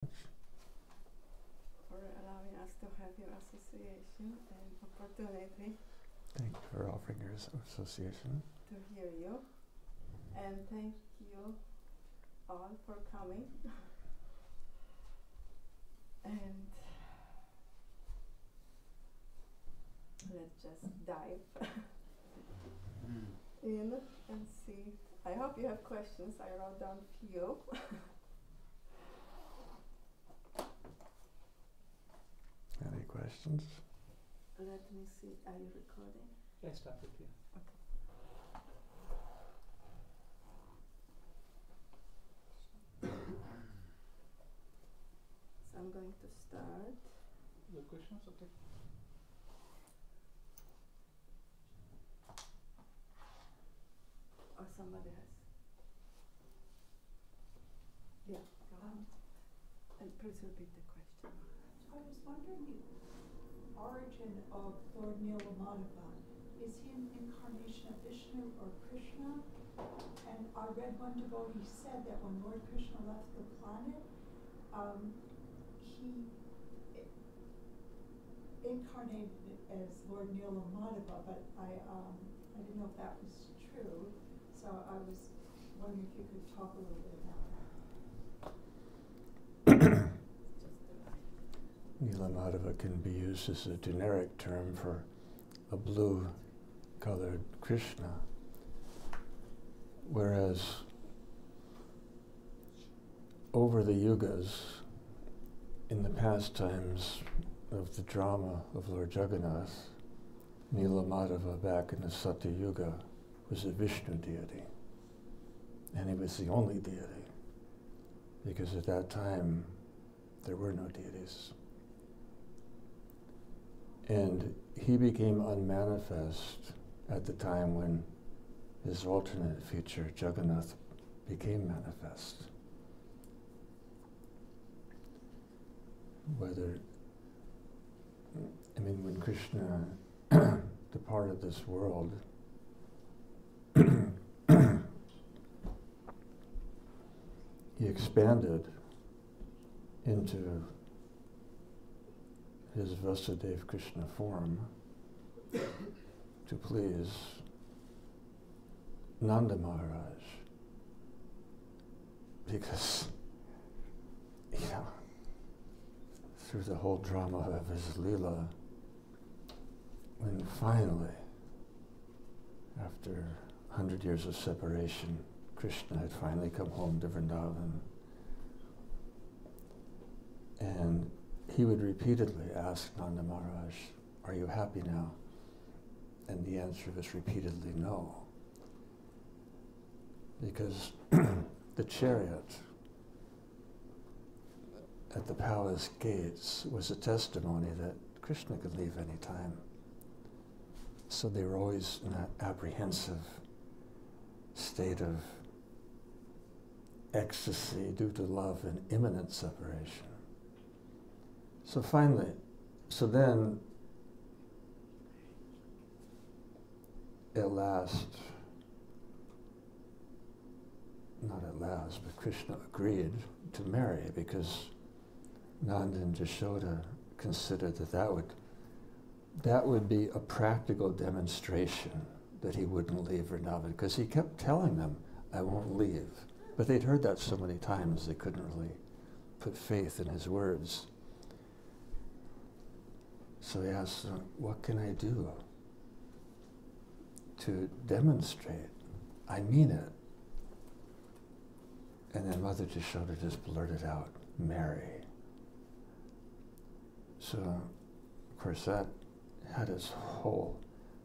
For allowing us to have your association and opportunity. Thank you for offering your association. To hear you. And thank you all for coming. And let's just dive in and see. I hope you have questions. I wrote down few. Any questions? Let me see. Are you recording? I started here. Okay. So I'm going to start. Your questions, okay? Or somebody has. Yeah. Go on. And please repeat the question. I was wondering the origin of Lord Nilamadeva. Is he an incarnation of Vishnu or Krishna? And I read one devotee said that when Lord Krishna left the planet, he incarnated as Lord Nilamadeva, but I didn't know if that was true. So I was wondering if you could talk a little bit about that. Nilamadeva can be used as a generic term for a blue-colored Krishna, whereas over the yugas, in the pastimes of the drama of Lord Jagannath, Nilamadeva back in the Satya Yuga was a Vishnu deity, and he was the only deity, because at that time there were no deities. And he became unmanifest at the time when his alternate future, Jagannath, became manifest. When Krishna departed this world, he expanded into his Vasudeva Krishna form to please Nanda Maharaj, because, through the whole drama of his Leela, when finally, after 100 years of separation, Krishna had finally come home to Vrindaban, and he would repeatedly ask Nanda Maharaj, "Are you happy now?" And the answer was repeatedly no. Because the chariot at the palace gates was a testimony that Krishna could leave any time. So they were always in that apprehensive state of ecstasy due to love and imminent separation. So then, but Krishna agreed to marry, because Nanda and Jashoda considered that would be a practical demonstration that he wouldn't leave Vrindavan, because he kept telling them, "I won't leave." But they'd heard that so many times they couldn't really put faith in his words. So he asked them, "What can I do to demonstrate I mean it?" And then Mother Jashoda just blurted out, "Marry." So, of course, that had its whole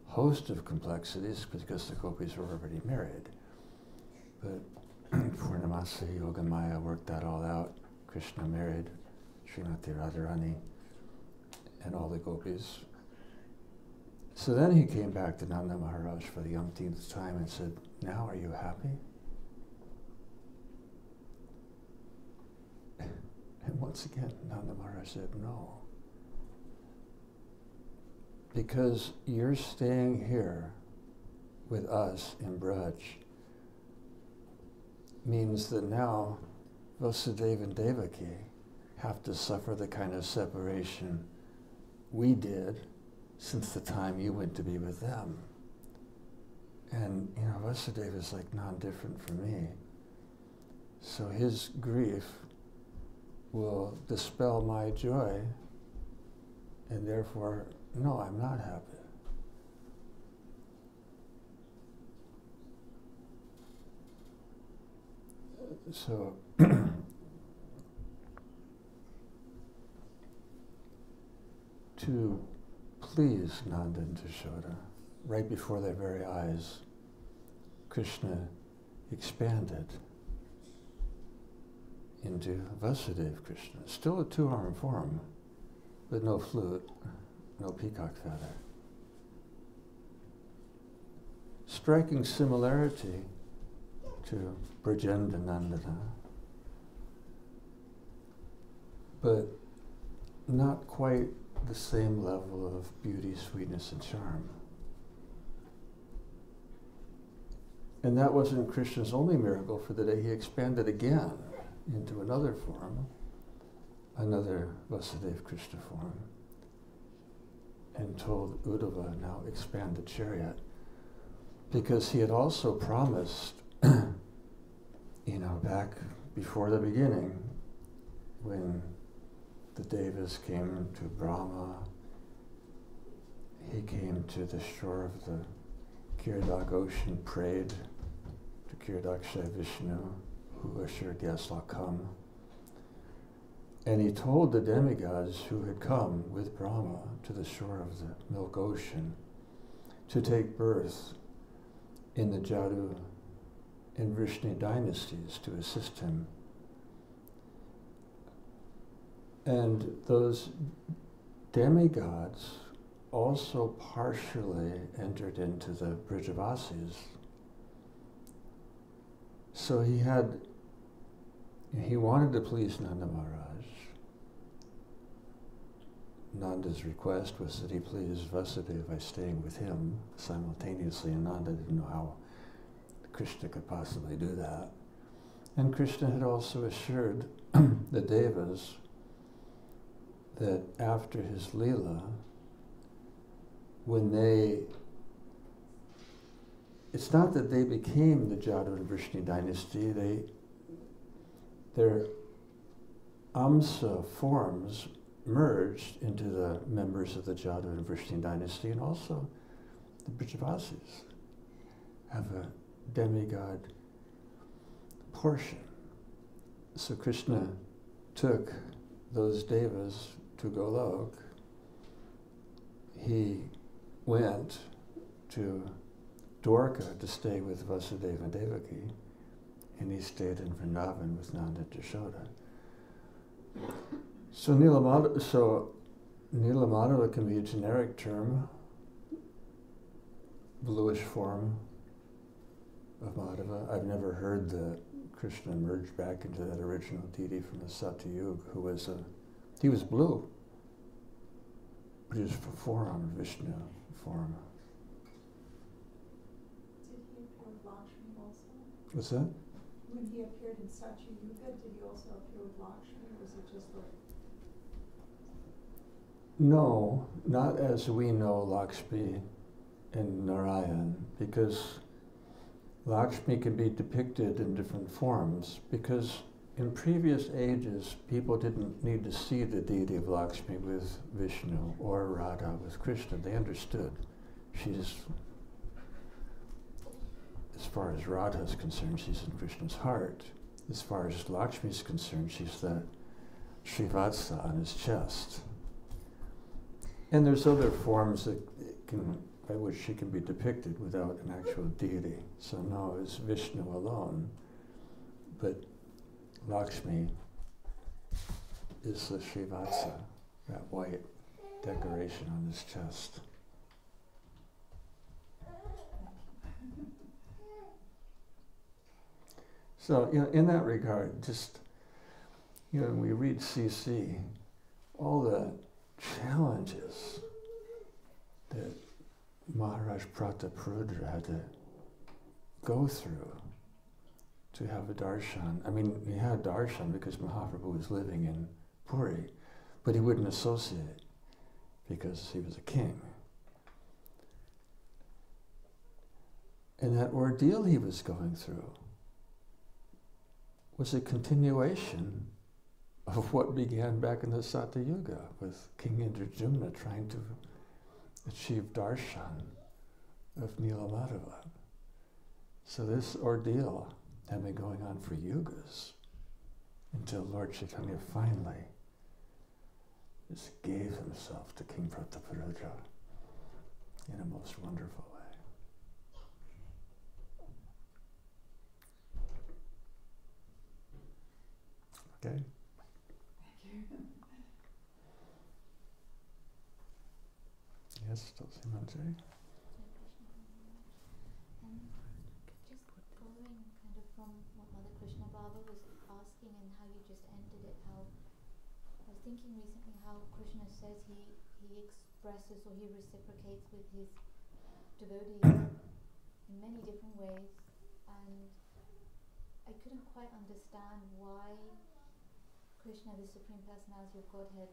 host of complexities, because the gopis were already married. But Purnamasi Yogamaya worked that all out. Krishna married Srimati Radharani and all the gopis. So then he came back to Nanda Maharaj for the umpteenth time and said, "Now are you happy?" And once again, Nanda Maharaj said, "No. Because you're staying here with us in Braj means that now Vasudeva and Devaki have to suffer the kind of separation we did since the time you went to be with them. And, Vasudeva is like non-different from me. So his grief will dispel my joy, and therefore, no, I'm not happy. So, to please Nanda and Yashoda, right before their very eyes, Krishna expanded into Vasudeva Krishna, still a two-armed form, but no flute, no peacock feather. Striking similarity to Brajendra Nandana, but not quite the same level of beauty, sweetness, and charm. And that wasn't Krishna's only miracle. For the day he expanded again into another form, another Vasudeva Krishna form, and told Uddhava, now expand the chariot, because he had also promised, back before the beginning, when the Devas came to Brahma, he came to the shore of the Kirdak ocean, prayed to Kirdakshay Vishnu, who assured, yes, I'll come. And he told the demigods who had come with Brahma to the shore of the Milk Ocean to take birth in the Jadu and Vrishni dynasties to assist him. And those demigods also partially entered into the Brijavasis. So he wanted to please Nanda Maharaj. Nanda's request was that he please Vasudeva by staying with him simultaneously, and Nanda didn't know how Krishna could possibly do that. And Krishna had also assured the Devas that after his Leela, it's not that they became the Jadu and Vrishni dynasty, their Amsa forms merged into the members of the Jadu and Vrishni dynasty, and also the Brijavasis have a demigod portion. So Krishna took those devas to Golok. He went to Dwarka to stay with Vasudeva and Devaki, and he stayed in Vrindaban with Nanda and Yashoda. So Nilamadava can be a generic term, bluish form of Madhava. I've never heard that Krishna emerged back into that original deity from the Satyug, he was blue, but he was form, Vishnu form. Did he appear with Lakshmi also? What's that? When he appeared in Satyuga, did he also appear with Lakshmi, or was it just like? No, not as we know Lakshmi and Narayan, because Lakshmi can be depicted in different forms, because in previous ages, people didn't need to see the deity of Lakshmi with Vishnu or Radha with Krishna. They understood. She's, as far as Radha is concerned, she's in Krishna's heart. As far as Lakshmi is concerned, she's that Srivatsa on his chest. And there's other forms by which she can be depicted without an actual deity. So no, it's Vishnu alone. But Lakshmi is the Srivatsa, that white decoration on his chest. So, in that regard, just, when we read CC, all the challenges that Maharaj Prataparudra had to go through to have a darshan. I mean, he had darshan because Mahaprabhu was living in but he wouldn't associate because he was a king. And that ordeal he was going through was a continuation of what began back in the Sata Yuga with King Indrajumna trying to achieve Darshan of Nilamadeva. So this ordeal had been going on for yugas until Lord Chaitanya finally just gave himself to King Prataparudra in a most wonderful way. Okay? Thank you. Yes, Tulsi Manjari? Just following kind of from what Mother Krishna Baba was asking and how you just ended it, how I was thinking recently how Krishna says he expresses or he reciprocates with his devotees in many different ways, and I couldn't quite understand why Krishna, the Supreme Personality of Godhead,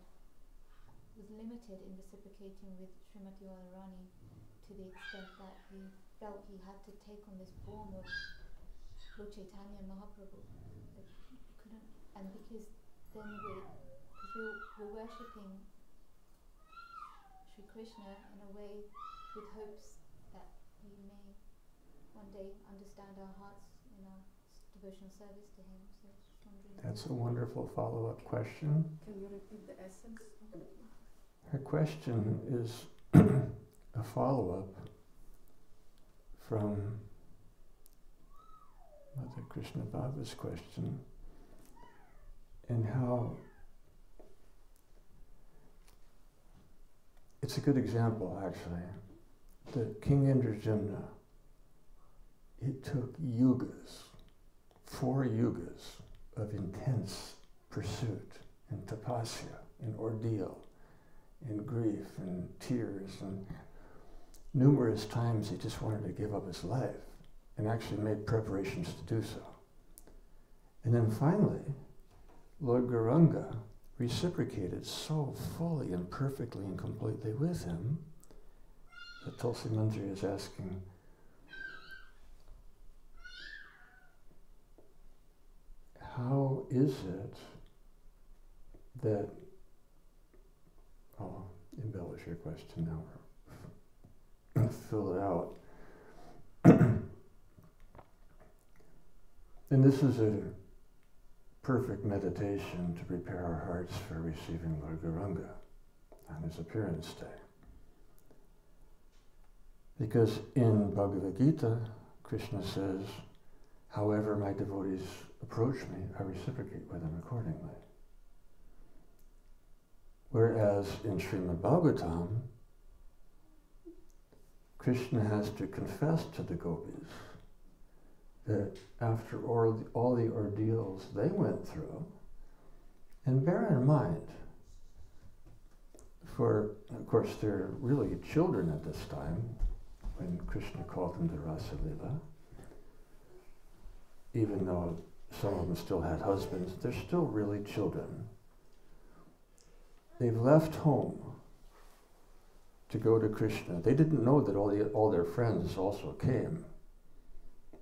was limited in reciprocating with Srimati Radharani to the extent that he felt he had to take on this form of Lord Chaitanya Mahaprabhu. That he couldn't, and because then we're worshipping Sri Krishna in a way with hopes that we may one day understand our hearts in our devotional service to him. So just wondering. That's a wonderful follow-up question. Can you repeat the essence? Her question is a follow-up from Mother Krishna Baba's question, and how it's a good example, actually, that King Indrajumna, it took yugas, 4 yugas of intense pursuit and tapasya and ordeal and grief and tears, and numerous times he just wanted to give up his life and actually made preparations to do so. And then finally, Lord Gauranga reciprocated so fully and perfectly and completely with him that Tulsi Manjari is asking, how is it that, I'll embellish your question now, or fill it out. And this is a perfect meditation to prepare our hearts for receiving Lord Gauranga on his appearance day. Because in Bhagavad Gita, Krishna says, however my devotees approach me, I reciprocate with them accordingly. Whereas in Srimad Bhagavatam, Krishna has to confess to the gopis that after all the ordeals they went through, and bear in mind, for, of course, they're really children at this time, when Krishna called them to Rasa Lila, even though some of them still had husbands, they're still really children. They've left home to go to Krishna. They didn't know that all their friends also came.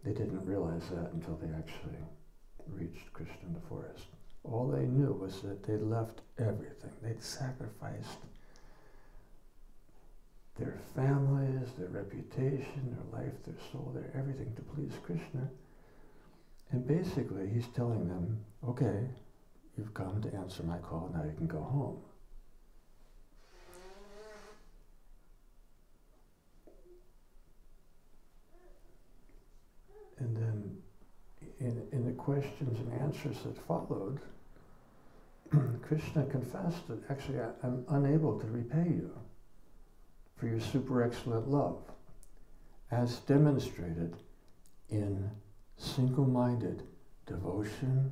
They didn't realize that until they actually reached Krishna in the forest. All they knew was that they'd left everything. They'd sacrificed their families, their reputation, their life, their soul, their everything to please Krishna. And basically, he's telling them, okay, you've come to answer my call, now you can go home. And then in the questions and answers that followed, Krishna confessed that actually I'm unable to repay you for your super excellent love, as demonstrated in single-minded devotion,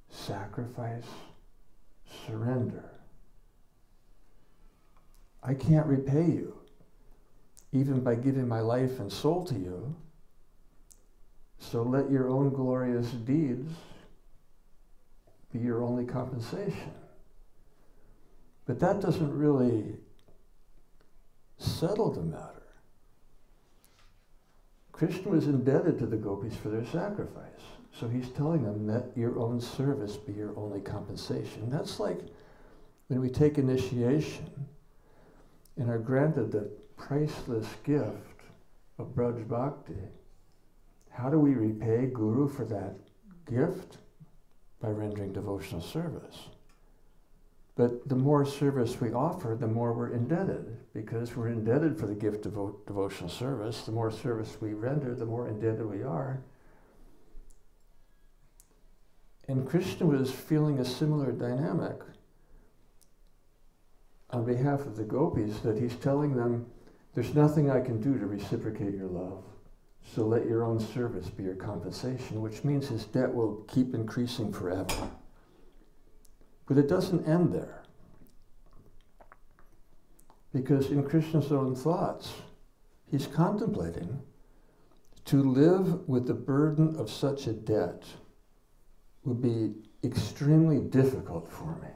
sacrifice, surrender. I can't repay you, even by giving my life and soul to you. So let your own glorious deeds be your only compensation. But that doesn't really settle the matter. Krishna was indebted to the gopis for their sacrifice. So he's telling them that your own service be your only compensation. That's like when we take initiation and are granted the priceless gift of Braj Bhakti. How do we repay Guru for that gift? By rendering devotional service. But the more service we offer, the more we're indebted, because we're indebted for the gift of devotional service. The more service we render, the more indebted we are. And Krishna was feeling a similar dynamic on behalf of the gopis, that he's telling them, there's nothing I can do to reciprocate your love, so let your own service be your compensation, which means his debt will keep increasing forever. But it doesn't end there. Because in Krishna's own thoughts, he's contemplating to live with the burden of such a debt would be extremely difficult for me.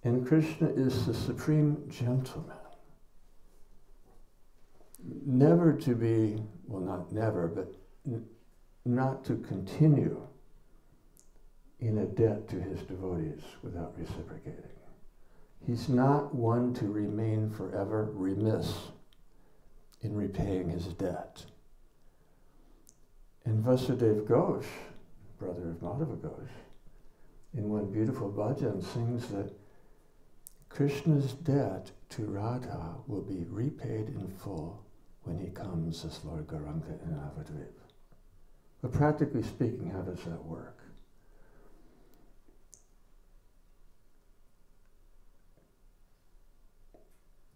And Krishna is the supreme gentleman. Never to be, well, not never, but not to continue in a debt to his devotees without reciprocating. He's not one to remain forever remiss in repaying his debt. And Vasudev Ghosh, brother of Madhava Ghosh, in one beautiful bhajan sings that Krishna's debt to Radha will be repaid in full when he comes as Lord Gauranga in Navadvip. But practically speaking, how does that work?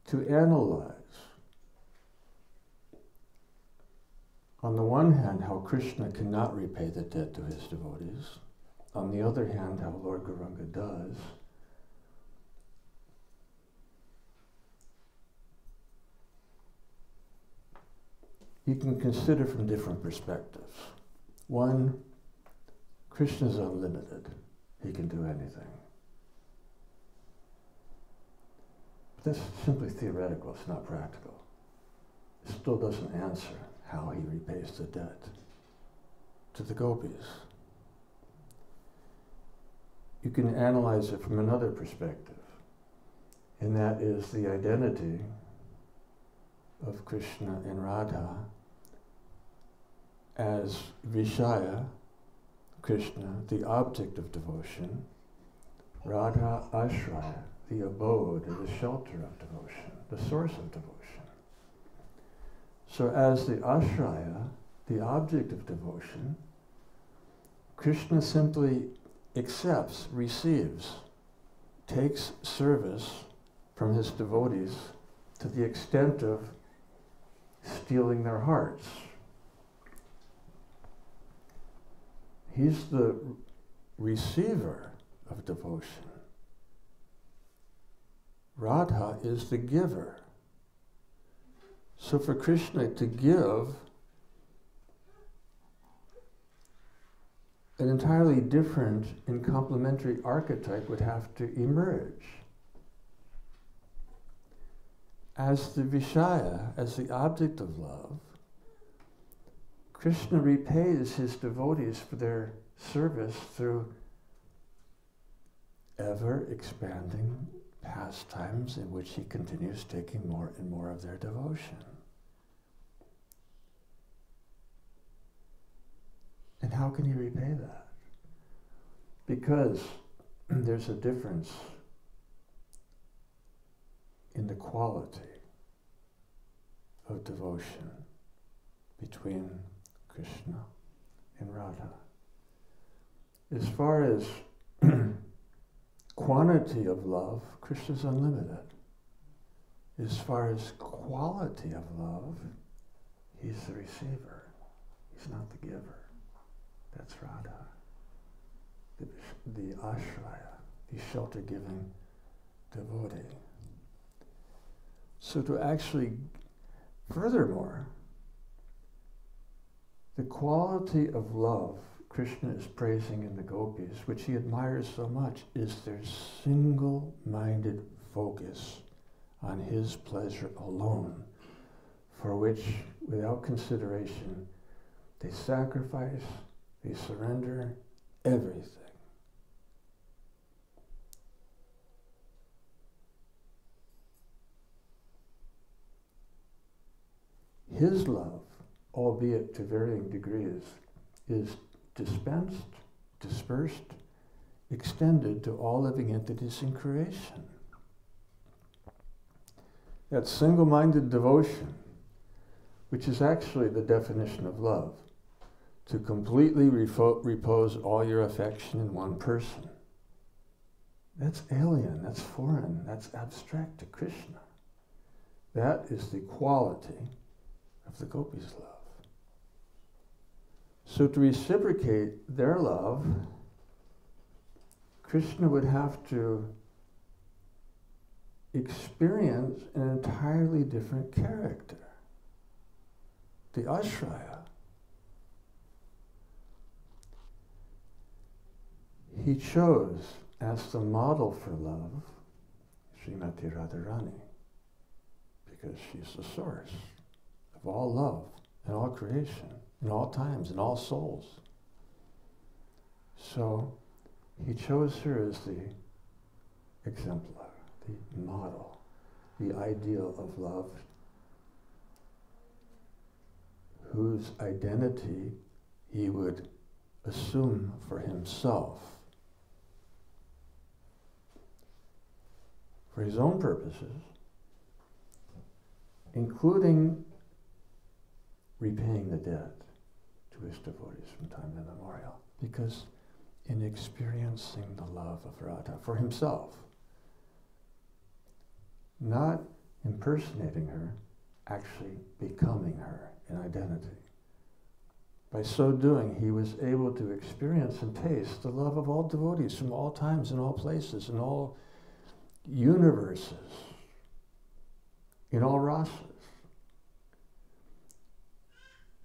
To analyze, on the one hand, how Krishna cannot repay the debt to his devotees, on the other hand, how Lord Gauranga does, you can consider from different perspectives. One, Krishna is unlimited. He can do anything. But that's simply theoretical, it's not practical. It still doesn't answer how he repays the debt to the gopis. You can analyze it from another perspective, and that is the identity of Krishna and Radha as Vishaya, Krishna, the object of devotion, Radha Ashraya, the abode or the shelter of devotion, the source of devotion. So as the Ashraya, the object of devotion, Krishna simply accepts, receives, takes service from his devotees to the extent of stealing their hearts. He's the receiver of devotion. Radha is the giver. So for Krishna to give, an entirely different and complementary archetype would have to emerge. As the Vishaya, as the object of love, Krishna repays his devotees for their service through ever expanding pastimes in which he continues taking more and more of their devotion. And how can he repay that? Because there's a difference in the quality of devotion between Krishna and Radha. As far as quantity of love, Krishna's unlimited. As far as quality of love, he's the receiver. He's not the giver. That's Radha. The Ashraya, the shelter-giving devotee. So to actually, furthermore, the quality of love Krishna is praising in the gopis, which he admires so much, is their single-minded focus on his pleasure alone, for which, without consideration, they sacrifice, they surrender everything. His love, albeit to varying degrees, is dispensed, dispersed, extended to all living entities in creation. That single-minded devotion, which is actually the definition of love, to completely repose all your affection in one person. That's alien, that's foreign, that's abstract to Krishna. That is the quality of the gopis' love. So to reciprocate their love, Krishna would have to experience an entirely different character, the ashraya. He chose as the model for love Srimati Radharani, because she's the source of all love and all creation, in all times, in all souls. So he chose her as the exemplar, the model, the ideal of love, whose identity he would assume for himself, for his own purposes, including repaying the debt to his devotees from time immemorial. Because in experiencing the love of Radha for himself, not impersonating her, actually becoming her in identity. By so doing, he was able to experience and taste the love of all devotees from all times and all places and all universes, in all rasas.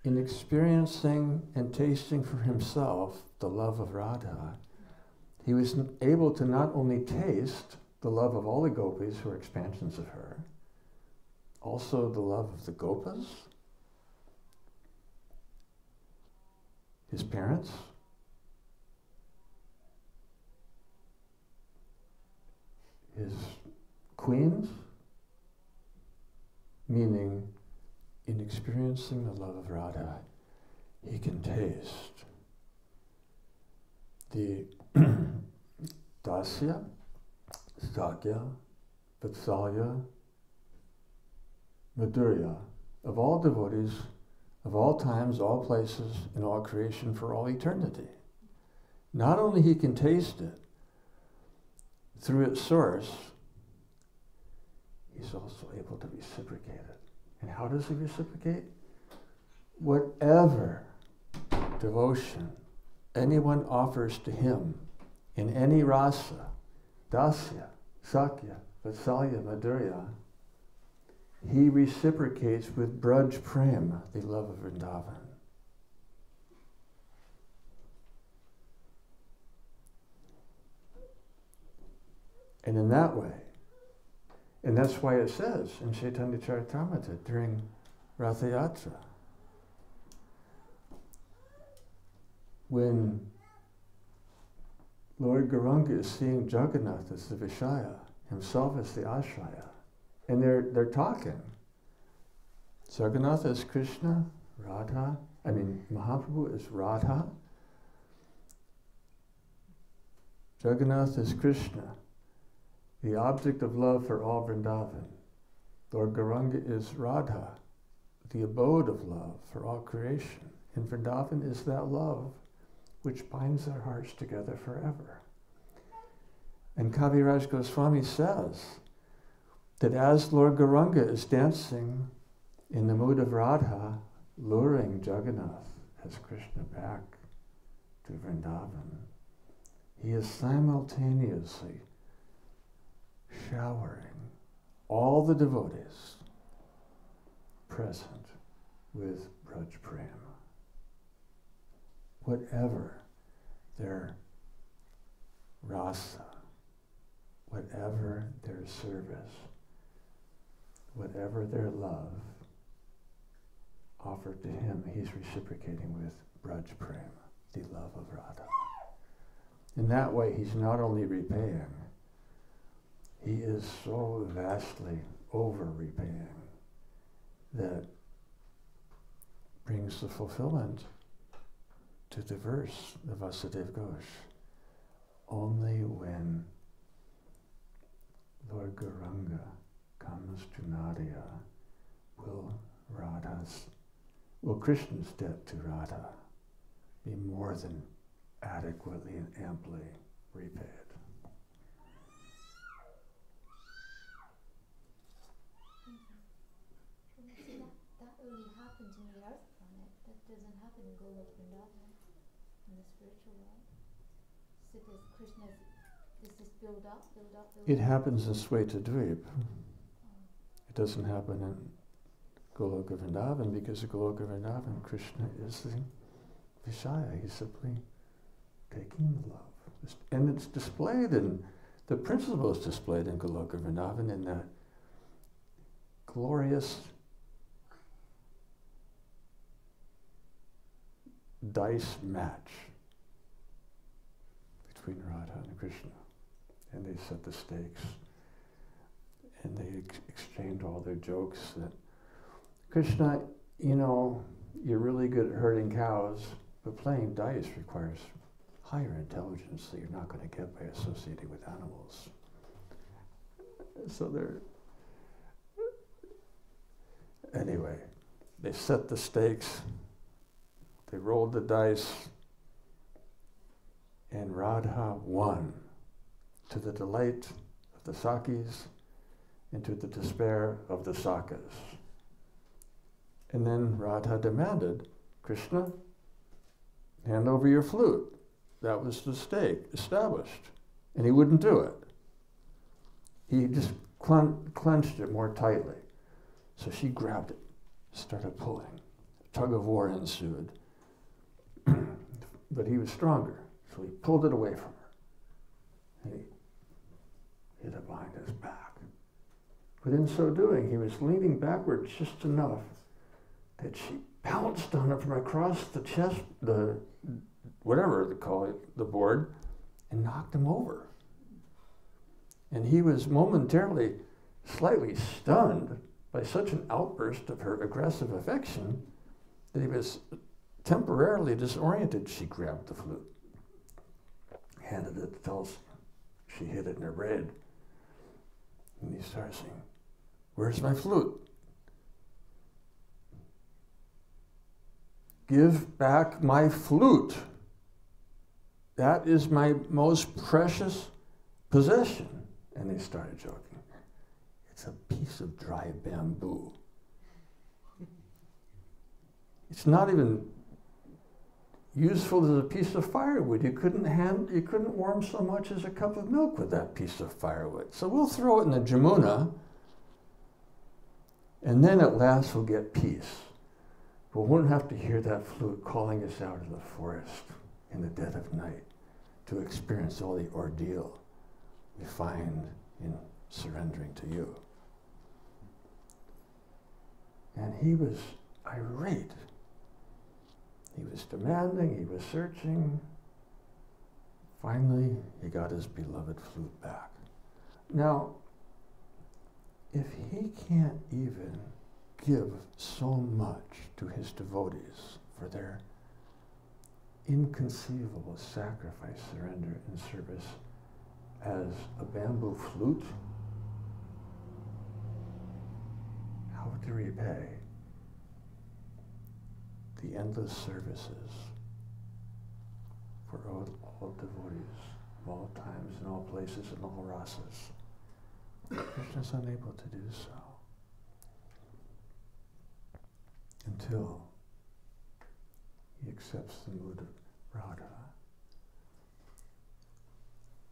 In experiencing and tasting for himself the love of Radha, he was able to not only taste the love of all the gopis who are expansions of her, also the love of the gopas, his parents, his queens, meaning in experiencing the love of Radha, he can taste the Dasya, Sakya, Vatsalya, Madhurya of all devotees, of all times, all places, in all creation for all eternity. Not only he can taste it through its source, he's also able to reciprocate it. And how does he reciprocate? Whatever devotion anyone offers to him in any rasa, dasya, sakya, vatsalya, madhurya, he reciprocates with braj prema, the love of Vrindavan. And in that way, and that's why it says in Chaitanya Charitamrita during Ratha Yatra, when Lord Gauranga is seeing Jagannath as the Vishaya, himself as the Ashraya, and they're talking. Jagannath is Krishna, Mahaprabhu is Radha. Jagannath is Krishna, the object of love for all Vrindavan. Lord Gauranga is Radha, the abode of love for all creation. And Vrindavan is that love which binds their hearts together forever. And Kaviraj Goswami says that as Lord Gauranga is dancing in the mood of Radha, luring Jagannath as Krishna back to Vrindavan, he is simultaneously showering all the devotees present with braj prema. Whatever their rasa, whatever their service, whatever their love offered to him, he's reciprocating with Braj Prema, the love of Radha. In that way, he's not only repaying, he is so vastly over-repaying that brings the fulfillment to the verse of Vasudeva Ghosh. Only when Lord Gauranga comes to Nadia will Krishna's debt to Radha be more than adequately and amply repaid. See, that only happens in the earth planet. That doesn't happen in Golok Vrindavan, in the spiritual world. So does Krishna's, does this build up? It happens in Swetadvip. It doesn't happen in Goloka Vrindavan because in Goloka Vrindavan, Krishna is the Vishaya. He's simply taking the love. And it's displayed in, the principle is displayed in Goloka Vrindavan in that glorious dice match between Radha and Krishna. And they set the stakes. And they exchanged all their jokes that, Krishna, you know, you're really good at herding cows, but playing dice requires higher intelligence that you're not going to get by associating with animals. So anyway, they set the stakes, they rolled the dice, and Radha won, to the delight of the Sakis and to the despair of the Sakas. And then Radha demanded, Krishna, hand over your flute. That was the stake established. And he wouldn't do it. He just clenched it more tightly. So she grabbed it, started pulling. A tug of war ensued. But he was stronger, so he pulled it away from her. And he hit it behind his back. But in so doing, he was leaning backwards just enough that she pounced on him from across the chest, whatever they call it, the board, and knocked him over. And he was momentarily, slightly stunned by such an outburst of her aggressive affection that he was temporarily disoriented. She grabbed the flute, handed it to Tulsi. She hid it in her braid. And he started saying, where's my flute? Give back my flute. That is my most precious possession. And they started joking. It's a piece of dry bamboo. It's not even useful as a piece of firewood. You couldn't warm so much as a cup of milk with that piece of firewood. So we'll throw it in the Jamuna, and then at last we'll get peace. We won't have to hear that flute calling us out of the forest in the dead of night to experience all the ordeal we find in surrendering to you. And he was irate. He was demanding, he was searching. Finally, he got his beloved flute back. Now, if he can't even give so much to his devotees for their inconceivable sacrifice, surrender, and service as a bamboo flute, how to repay the endless services for all devotees of all times and all places and all rasas? Krishna is unable to do so until he accepts the mood of Radha.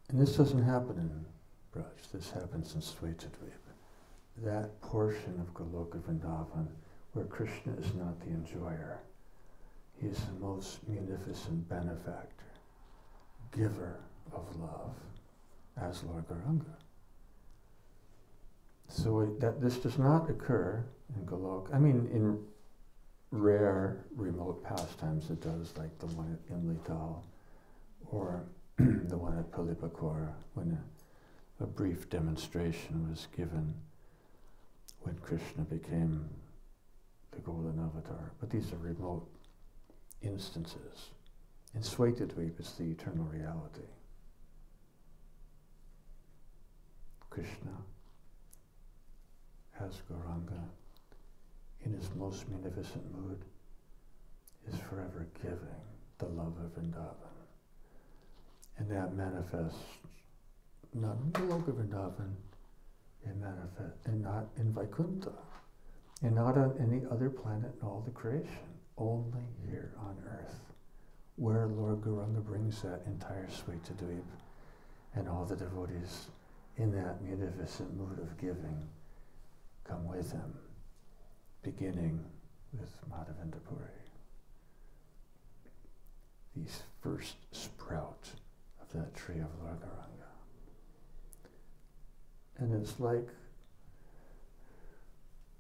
And this doesn't happen in Braj, this happens in Swetadvip, that portion of Goloka Vrindavan where Krishna is not the enjoyer. He is the most munificent benefactor. giver of love as Lord Gauranga. So that this does not occur in Goloka. I mean, in rare, remote pastimes it does, like the one at Imlital, or the one at Palipakora, when a brief demonstration was given when Krishna became the golden avatar. But these are remote instances. In Swaitadweep, it's the eternal reality. Krishna, as Gauranga, in his most munificent mood, is forever giving the love of Vrindavan. And that manifests not in Goloka Vrindavan, it manifests, and not in Vaikuntha, and not on any other planet in all the creation, only here on earth, where Lord Gauranga brings that entire Swaitadweep and all the devotees in that munificent mood of giving come with him, beginning with Madhavendra Puri. The first sprout of that tree of Lord Gauranga. And it's like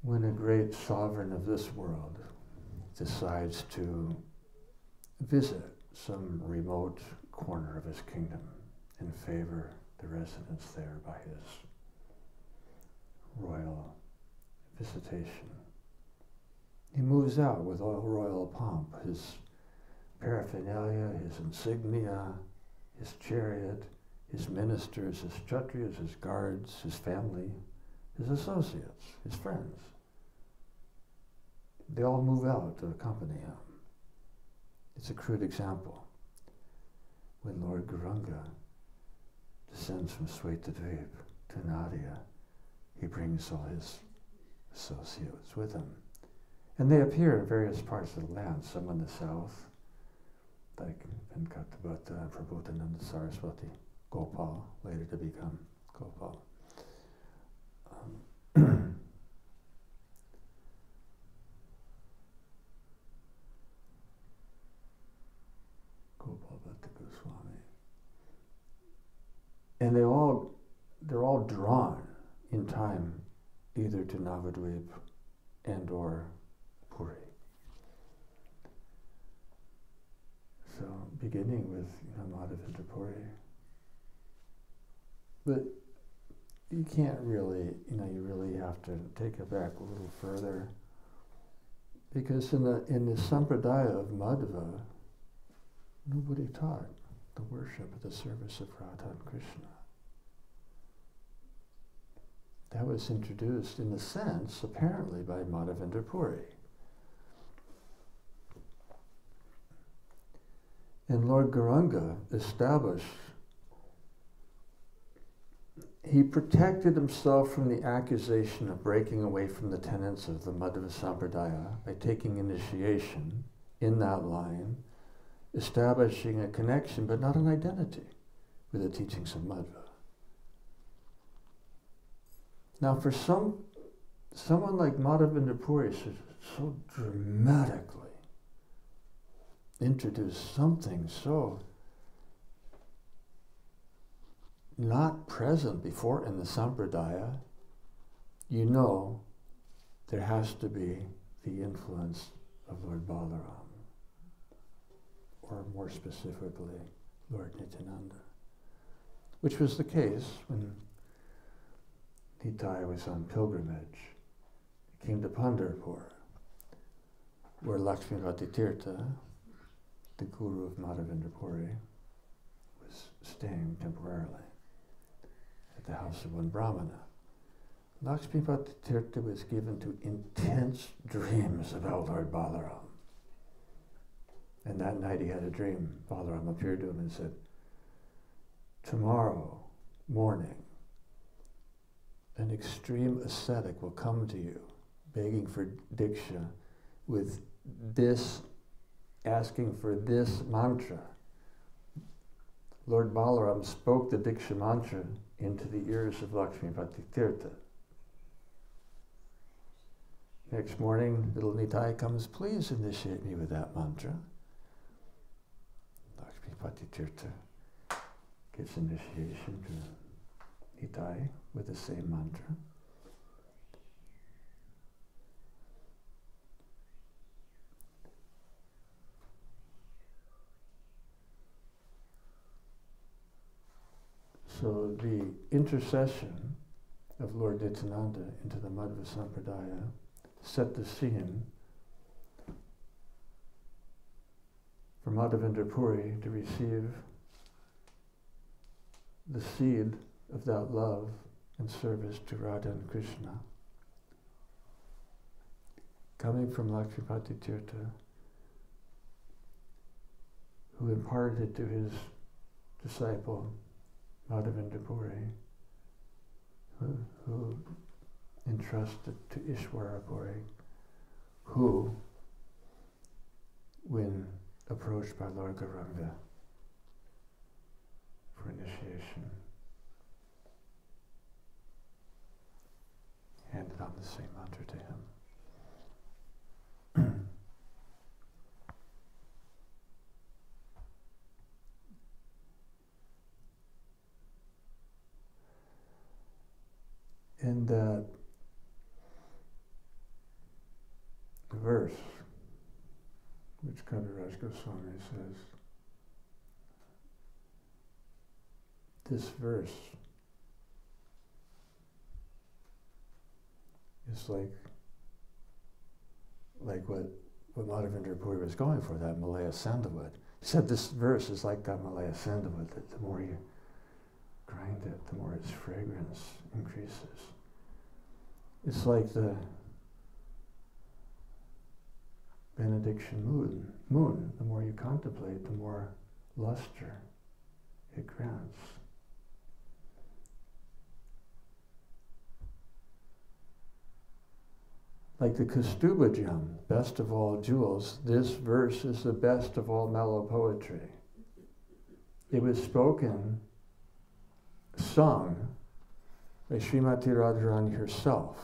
when a great sovereign of this world decides to visit some remote corner of his kingdom and favor the residents there by his royal visitation. He moves out with all royal pomp, his paraphernalia, his insignia, his chariot, his ministers, his kshatriyas, his guards, his family, his associates, his friends. They all move out to accompany him. It's a crude example. When Lord Gauranga descends from Swaitadweep to Nadia, he brings all his associates with him. And they appear in various parts of the land, some in the south, like Venkatabhata, Prabhutananda Saraswati, Gopal, later to become Gopal. Gopal Bhatta Goswami. And they're all drawn in time either to Navadvip and or Puri. So beginning with Madhavendra Puri. But you can't really, you really have to take it back a little further, because in the sampradaya of Madhava, nobody taught the worship of the service of Radha and Krishna. That was introduced, in a sense, apparently by Madhavendra Puri. And Lord Gauranga established, he protected himself from the accusation of breaking away from the tenets of the Madhava Sampradaya by taking initiation in that line, establishing a connection but not an identity with the teachings of Madhva. Now for someone like Madhavendra Puri so dramatically introduced something so not present before in the Sampradaya, there has to be the influence of Lord Balaram, or more specifically, Lord Nityananda, which was the case when Nitai was on pilgrimage. He came to Pandharpur, where Lakshmipati Tirtha, the guru of Madhavendra Puri, was staying temporarily at the house of one Brahmana. Lakshmipati Tirtha was given to intense dreams about Lord Balaram. And that night he had a dream. Balaram appeared to him and said, "Tomorrow morning, an extreme ascetic will come to you, begging for diksha with this, asking for this mantra." Lord Balaram spoke the diksha mantra into the ears of Lakshmipati Tirtha. Next morning, little Nitai comes, "Please initiate me with that mantra." Lakshmipati Tirtha gets initiation to Nitai with the same mantra. So the intercession of Lord Nityananda into the Madhva Sampradaya set the scene for Madhavendra Puri to receive the seed of that love and service to Radha and Krishna, coming from Lakshmipati Tirtha, who imparted it to his disciple Madhavendra Puri, who entrusted to Ishwara Puri, who, when approached by Lord Gauranga for initiation, handed on the same mantra to him. In that verse, which Kaviraj Goswami says, this verse is like what Madhavendra Puri was going for, that Malaya sandalwood. He said this verse is like that Malaya sandalwood, that the more you grind it, the more its fragrance increases. It's like the benediction moon. The more you contemplate, the more luster it grants. Like the Kaustubha gem, best of all jewels, this verse is the best of all mellow poetry. It was sung by Srimati Radharani herself,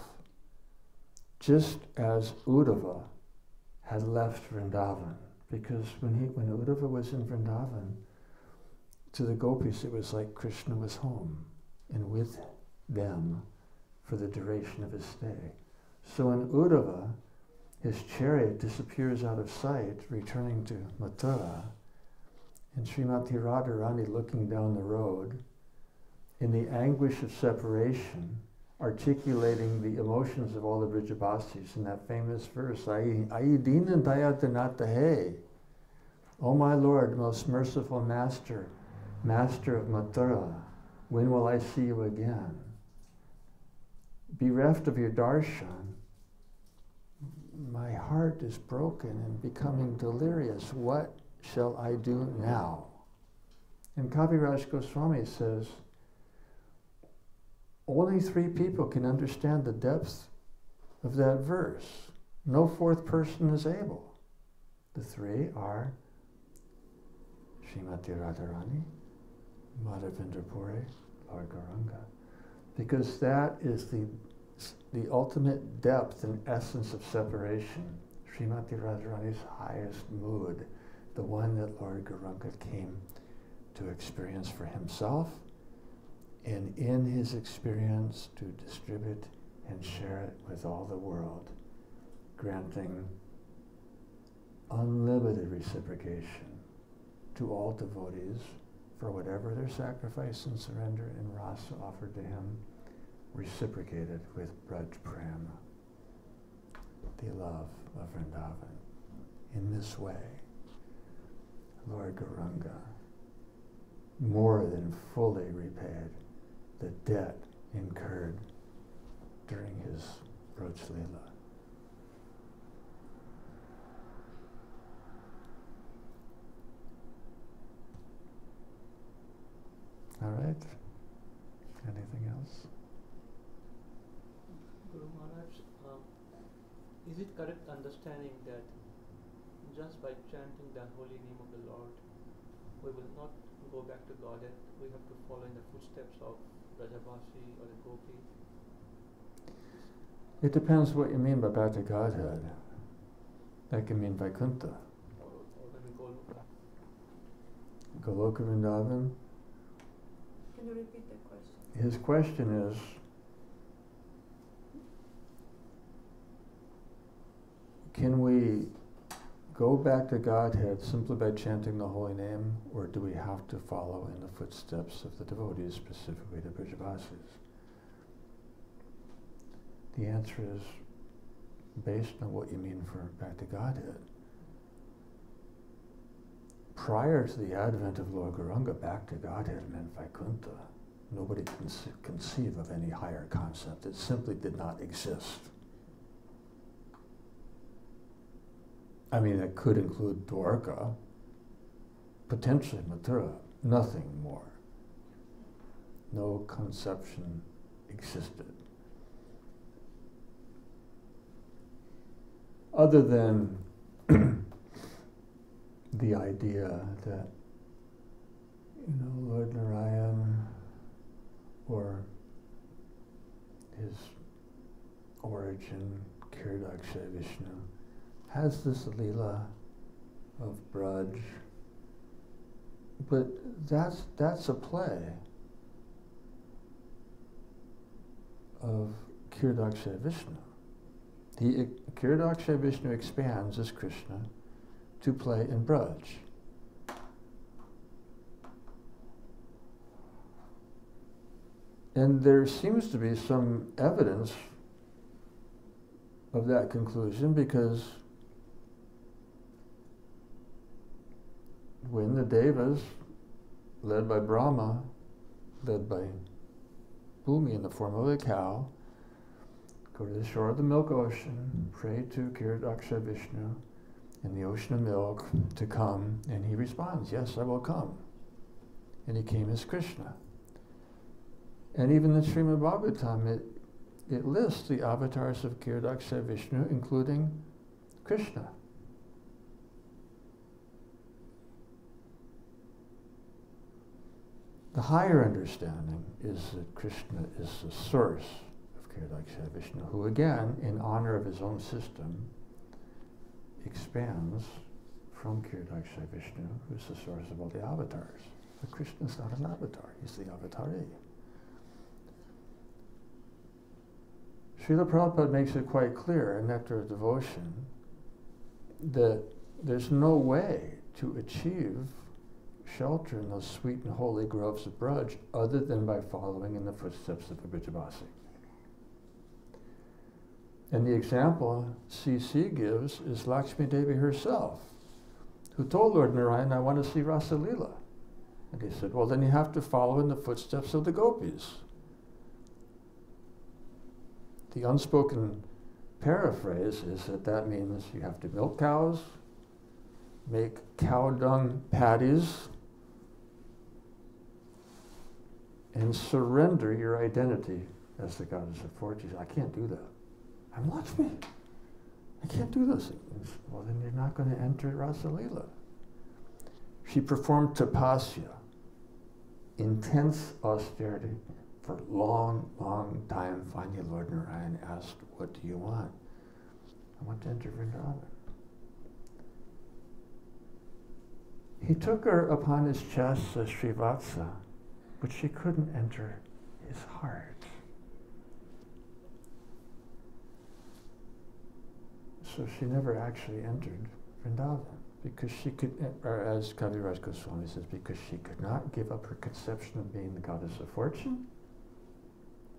just as Uddhava had left Vrindavan. Because when Uddhava was in Vrindavan, to the gopis it was like Krishna was home and with them for the duration of his stay. So in Uddhava, his chariot disappears out of sight, returning to Mathura, and Srimati Radharani looking down the road, in the anguish of separation, articulating the emotions of all the Vrijabasis in that famous verse, Ayi dinan dayatanatahe, O my Lord, most merciful Master, Master of Mathura, when will I see you again? Bereft of your darshan, my heart is broken and becoming delirious. What shall I do now? And Kaviraj Goswami says, only 3 people can understand the depth of that verse. No 4th person is able. The 3 are Srimati Radharani, Madhavendra Puri, Lord Gauranga. Because that is the ultimate depth and essence of separation. Srimati Radharani's highest mood, the one that Lord Gauranga came to experience for himself, and in his experience to distribute and share it with all the world, granting unlimited reciprocation to all devotees for whatever their sacrifice and surrender and rasa offered to him, reciprocated with Braj Prema, the love of Vrindavan. In this way, Lord Gauranga more than fully repaid the debt incurred during his Braj Leela. All right. Anything else? Guru Maharaj, is it correct understanding that just by chanting the holy name of the Lord, we will not go back to Godhead? We have to follow in the footsteps of Rajabasi or the Gopi? It depends what you mean by back to Godhead. That can mean Vaikuntha. Or maybe Goloka? Goloka Vrindavan. Can you repeat the question? His question is, can we go back to Godhead simply by chanting the holy name, or do we have to follow in the footsteps of the devotees, specifically the Brajavasis? The answer is based on what you mean for back to Godhead. Prior to the advent of Lord Gauranga, back to Godhead meant Vaikuntha. Nobody can conceive of any higher concept. It simply did not exist. I mean, it could include Dwarka, potentially Mathura, nothing more. No conception existed. Other than the idea that, Lord Narayan, or his origin, Kirdaksha Vishnu, has this Leela of Braj, but that's a play of Kirdaksha Vishnu. Kirdaksha Vishnu expands as Krishna to play in Braj. And there seems to be some evidence of that conclusion, because when the Devas, led by Brahma, led by Bhumi in the form of a cow, go to the shore of the milk ocean, pray to Kirdaksha Vishnu in the ocean of milk to come, and he responds, yes, I will come. And he came as Krishna. And even in Srimad Bhagavatam, it lists the avatars of Kirdaksha Vishnu, including Krishna. The higher understanding is that Krishna is the source of Kirdaksha Vishnu, who again, in honor of his own system, expands from Kirdaksha Vishnu, who's the source of all the avatars. But Krishna's not an avatar, he's the avatari. Srila Prabhupada makes it quite clear in Nectar of Devotion that there's no way to achieve shelter in those sweet and holy groves of Braj other than by following in the footsteps of the Vrijavasi. And the example C.C. gives is Lakshmi Devi herself, who told Lord Narayan, I want to see Rasa Leela. And he said, well, then you have to follow in the footsteps of the gopis. The unspoken paraphrase is that means you have to milk cows, make cow dung patties, and surrender your identity as the goddess of fortune. I can't do that. I'm Lakshmi. I can't do those things. Well, then you're not going to enter Rasa Leela. She performed tapasya, intense austerity, for a long, long time. Finally, Lord Narayan asked, what do you want? I want to enter Vrindaban. He took her upon his chest as Srivatsa, but she couldn't enter his heart. So she never actually entered Vrindaban, because she could, or as Kaviraj Goswami says, because she could not give up her conception of being the goddess of fortune,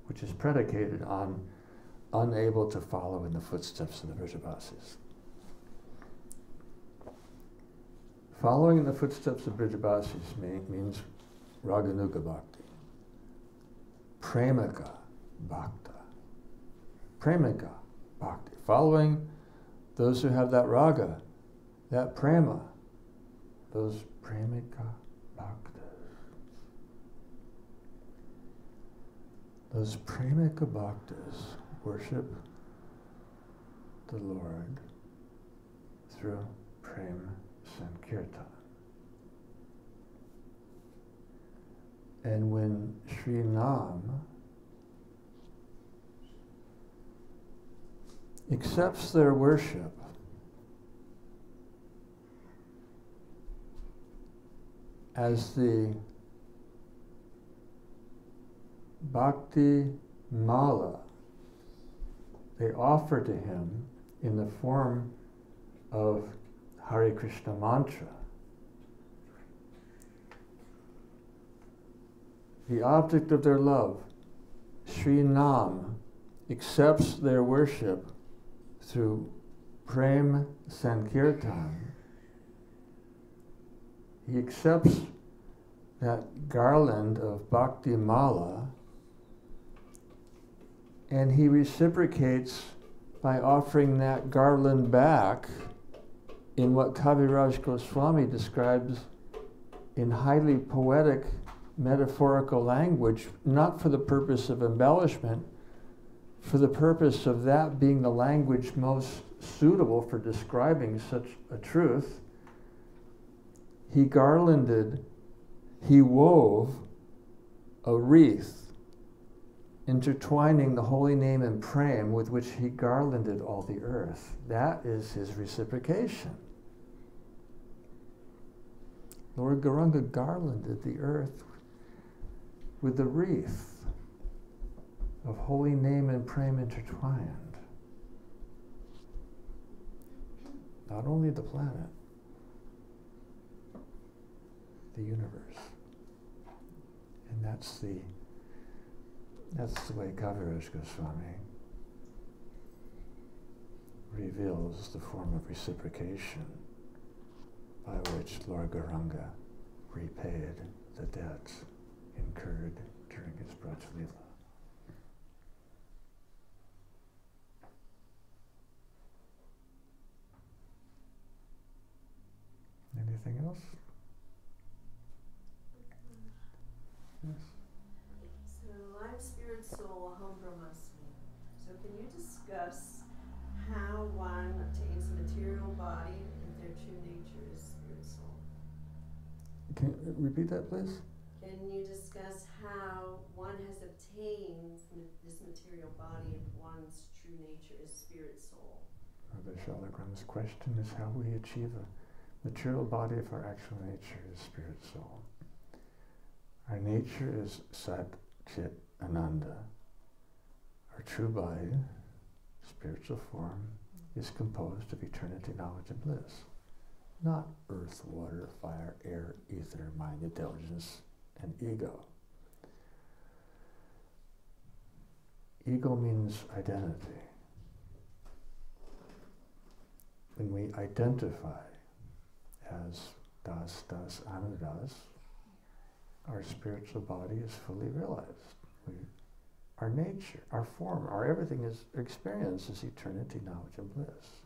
which is predicated on unable to follow in the footsteps of the Vrijavasis. Following in the footsteps of Vrijavasis means Raganuga Bhakti, Premika Bhakta, Premika Bhakti, following those who have that raga, that prema, those Premika Bhaktas. Those Premika Bhaktas worship the Lord through Prem Sankirtan. And when Sri Nam accepts their worship as the bhakti mala. They offer to him in the form of Hare Krishna mantra. The object of their love, Sri Nam, accepts their worship through Prem Sankirtan. He accepts that garland of Bhakti Mala and he reciprocates by offering that garland back in what Kaviraj Goswami describes in highly poetic metaphorical language, not for the purpose of embellishment, for the purpose of that being the language most suitable for describing such a truth. He wove a wreath intertwining the holy name and prem with which he garlanded all the earth. That is his reciprocation. Lord Gauranga garlanded the earth with the wreath of holy name and prem intertwined. Not only the planet, the universe. And that's the way Kaviraj Goswami reveals the form of reciprocation by which Lord Gauranga repaid the debts incurred during his Braj Leela. Anything else? Yes. So, life, spirit, soul, Aham Brahmasmi. So, can you discuss how one obtains a material body and their true nature is spirit, soul? Can you repeat that, please? Can you discuss how one has obtained this material body if one's true nature is spirit, soul? The Shalagram's question is how we achieve a material body if our actual nature is spirit, soul. Our nature is Sat Chit Ananda. Our true body, spiritual form, is composed of eternity, knowledge, and bliss. Not earth, water, fire, air, ether, mind, intelligence, and ego. Ego means identity. When we identify as Das, Anudas, our spiritual body is fully realized. Our nature, our form, our everything is experience is eternity, knowledge, and bliss.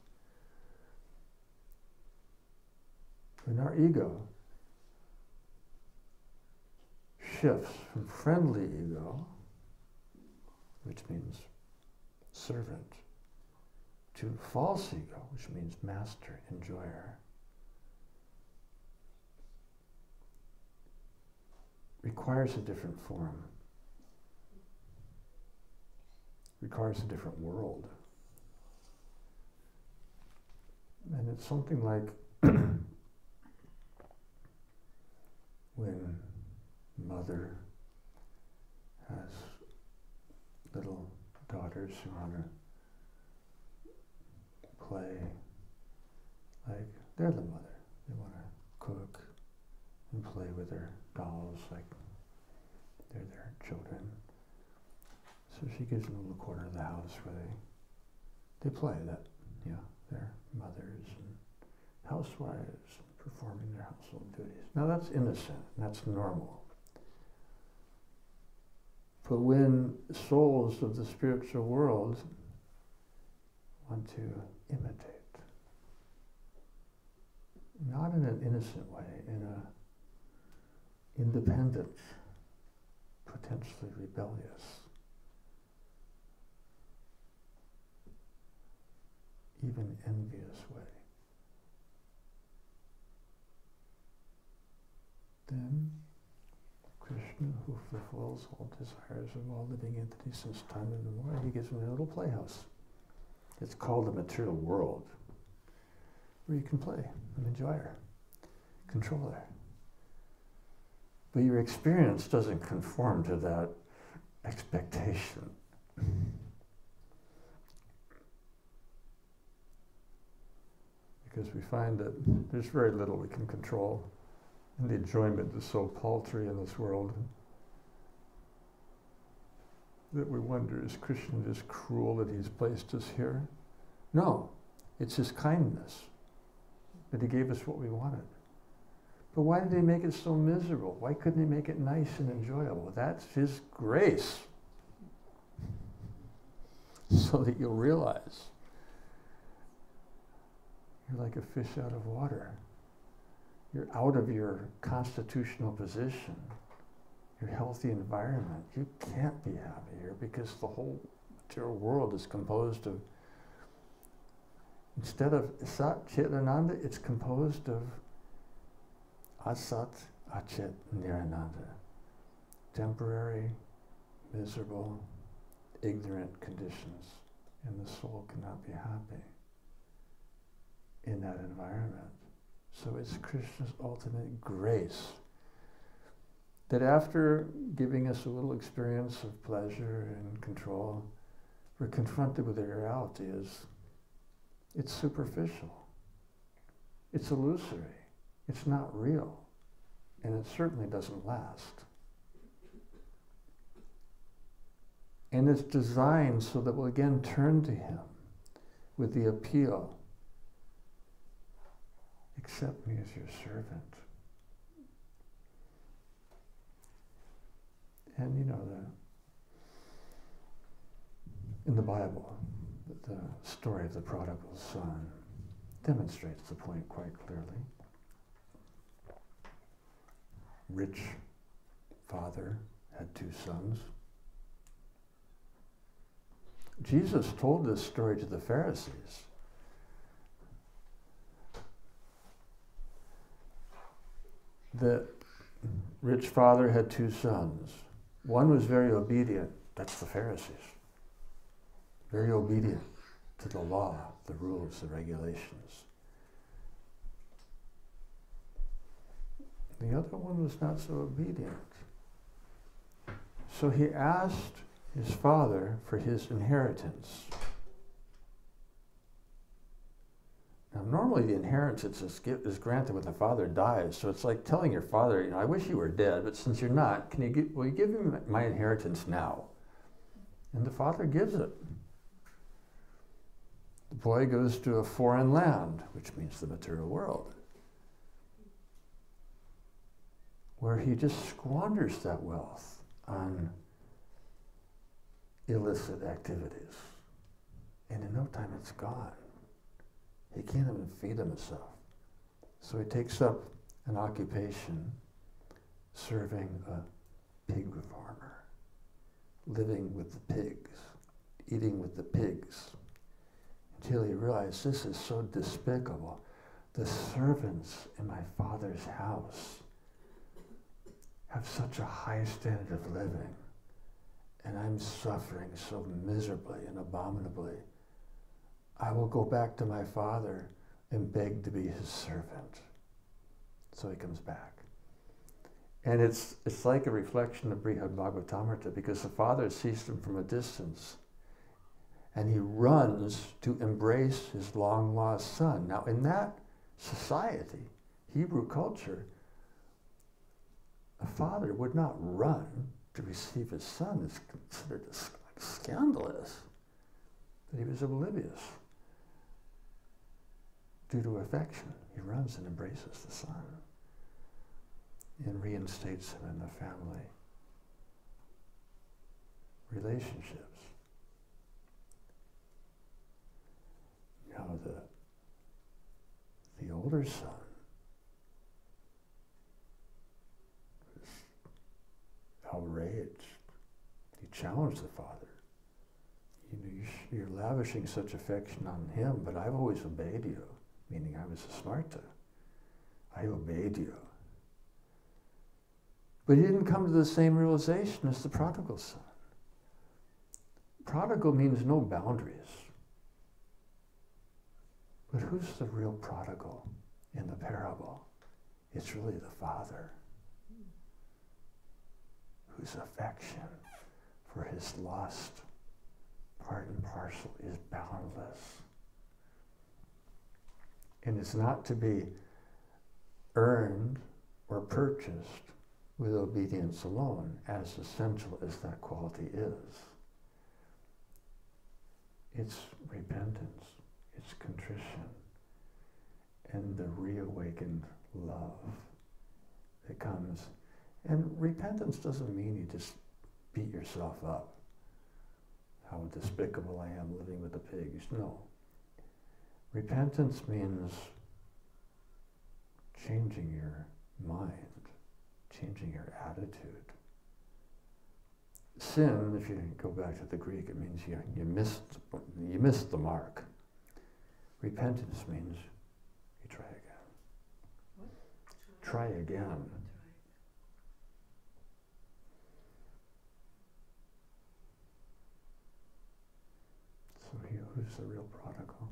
When our ego shifts from friendly ego, which means servant, to false ego, which means master, enjoyer, requires a different form, requires a different world. And it's something like when mother has little daughters who want to play like they're the mother. They want to cook and play with their dolls like they're their children. So she gives them a little corner of the house where they play that, they're mothers and housewives performing their household duties. Now that's innocent, that's normal. But when souls of the spiritual world want to imitate, not in an innocent way, in a independent, potentially rebellious, even envious way, then Krishna, who fulfills all desires of all living entities since time immemorial, he gives them a little playhouse. It's called the material world, where you can play and enjoy her, control her. But your experience doesn't conform to that expectation. Because we find that there's very little we can control, and the enjoyment is so paltry in this world that we wonder, is Krishna just cruel that he's placed us here? No, it's his kindness that he gave us what we wanted. But why did he make it so miserable? Why couldn't he make it nice and enjoyable? That's his grace. So that you'll realize you're like a fish out of water. You're out of your constitutional position, your healthy environment. You can't be happy here because the whole material world is composed of, instead of Sat Chit Ananda, it's composed of Asat, Achit, Nirananda. Temporary, miserable, ignorant conditions. And the soul cannot be happy in that environment. So it's Krishna's ultimate grace that after giving us a little experience of pleasure and control, we're confronted with the reality is it's superficial. It's illusory. It's not real. And it certainly doesn't last. And it's designed so that we'll again turn to him with the appeal. Accept me as your servant. And you know, in the Bible, the story of the prodigal son demonstrates the point quite clearly. Rich father had 2 sons. Jesus told this story to the Pharisees. The rich father had 2 sons. One was very obedient. That's the Pharisees. Very obedient to the law, the rules, the regulations. The other one was not so obedient. So he asked his father for his inheritance. Now, normally the inheritance is granted when the father dies, so it's like telling your father, you know, I wish you were dead, but since you're not, will you give me my inheritance now? And the father gives it. The boy goes to a foreign land, which means the material world, where he just squanders that wealth on illicit activities. And in no time it's gone. He can't even feed himself. So he takes up an occupation serving a pig farmer, living with the pigs, eating with the pigs, until he realized this is so despicable. The servants in my father's house have such a high standard of living, and I'm suffering so miserably and abominably. I will go back to my father and beg to be his servant. So he comes back. And it's like a reflection of Brihad Bhagavatamrita, because the father sees him from a distance and he runs to embrace his long-lost son. Now in that society, Hebrew culture, a father would not run to receive his son. It's considered scandalous that he was oblivious. Due to affection, he runs and embraces the son and reinstates him in the family relationships. Now the older son was outraged. He challenged the father. You know, you're lavishing such affection on him, but I've always obeyed you. Meaning I was a smarta. I obeyed you. But he didn't come to the same realization as the prodigal son. Prodigal means no boundaries. But who's the real prodigal in the parable? It's really the father, whose affection for for his lust, part and parcel, is boundless. And it's not to be earned or purchased with obedience alone, as essential as that quality is. It's repentance, it's contrition, and the reawakened love that comes. And repentance doesn't mean you just beat yourself up. How despicable I am living with the pigs. No. Repentance means changing your mind, changing your attitude. Sin, if you go back to the Greek, it means you missed the mark. Repentance means you try again. What? Try again. So he who's the real prodigal,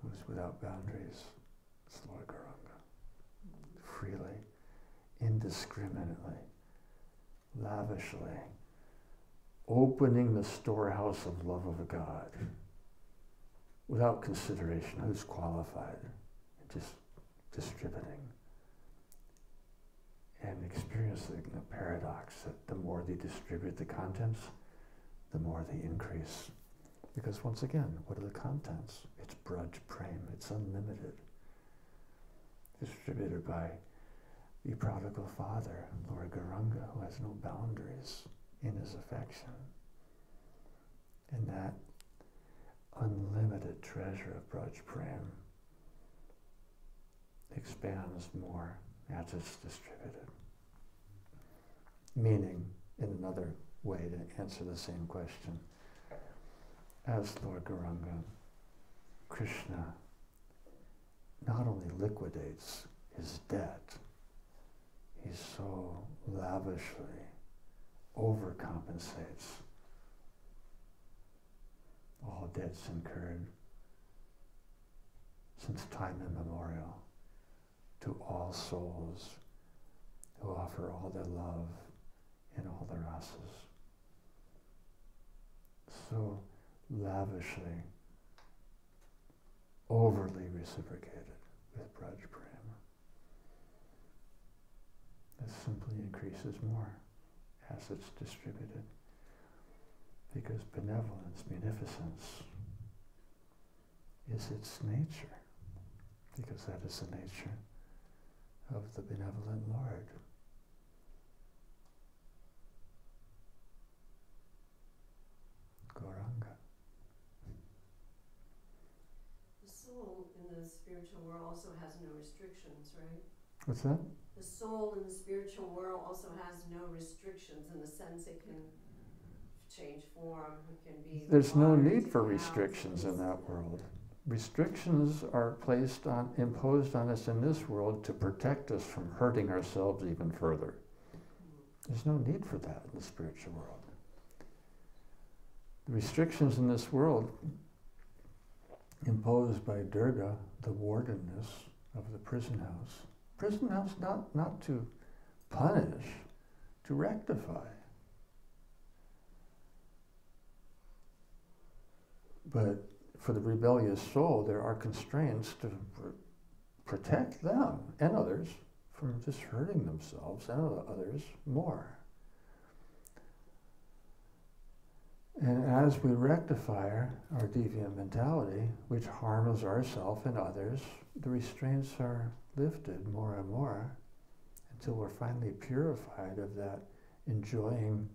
who's without boundaries, it's Lord Gauranga. Freely, indiscriminately, lavishly, opening the storehouse of love of God without consideration who's qualified, just distributing. And experiencing the paradox that the more they distribute the contents, the more they increase. Because once again, what are the contents? It's Braj Prem, it's unlimited. Distributed by the prodigal father, Lord Gauranga, who has no boundaries in his affection. And that unlimited treasure of Braj Prem expands more as it's distributed. Meaning, in another way to answer the same question, as Lord Gauranga, Krishna not only liquidates his debt, he so lavishly overcompensates all debts incurred since time immemorial to all souls who offer all their love in all their rasas. So lavishly, overly reciprocated with Braj Prem. It simply increases more as it's distributed. Because benevolence, munificence, is its nature. Because that is the nature of the benevolent Lord. Gauranga. The soul in the spiritual world also has no restrictions, right? What's that? The soul in the spiritual world also has no restrictions in the sense it can change form, it can be. There's no large, need for it has restrictions in that this, world. Restrictions are imposed on us in this world to protect us from hurting ourselves even further. There's no need for that in the spiritual world. The restrictions in this world imposed by Durga, the wardenness of the prison house. Prison house not to punish, to rectify. But for the rebellious soul, there are constraints to protect them and others from just hurting themselves and others more. And as we rectify our deviant mentality, which harms ourselves and others, the restraints are lifted more and more until we're finally purified of that enjoying,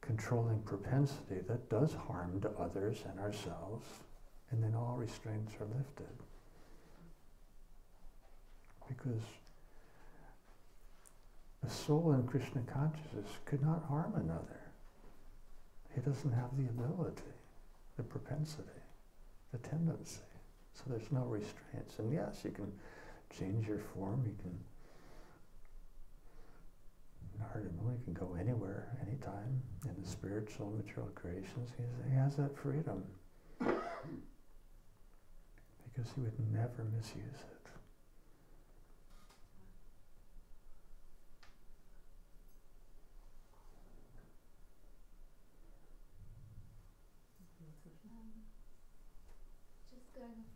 controlling propensity that does harm to others and ourselves, and then all restraints are lifted. Because a soul in Krishna consciousness could not harm another. He doesn't have the ability, the propensity, the tendency. So there's no restraints. And yes, you can change your form, you can you can go anywhere, anytime in the spiritual and material creations. He has that freedom. Because he would never misuse it.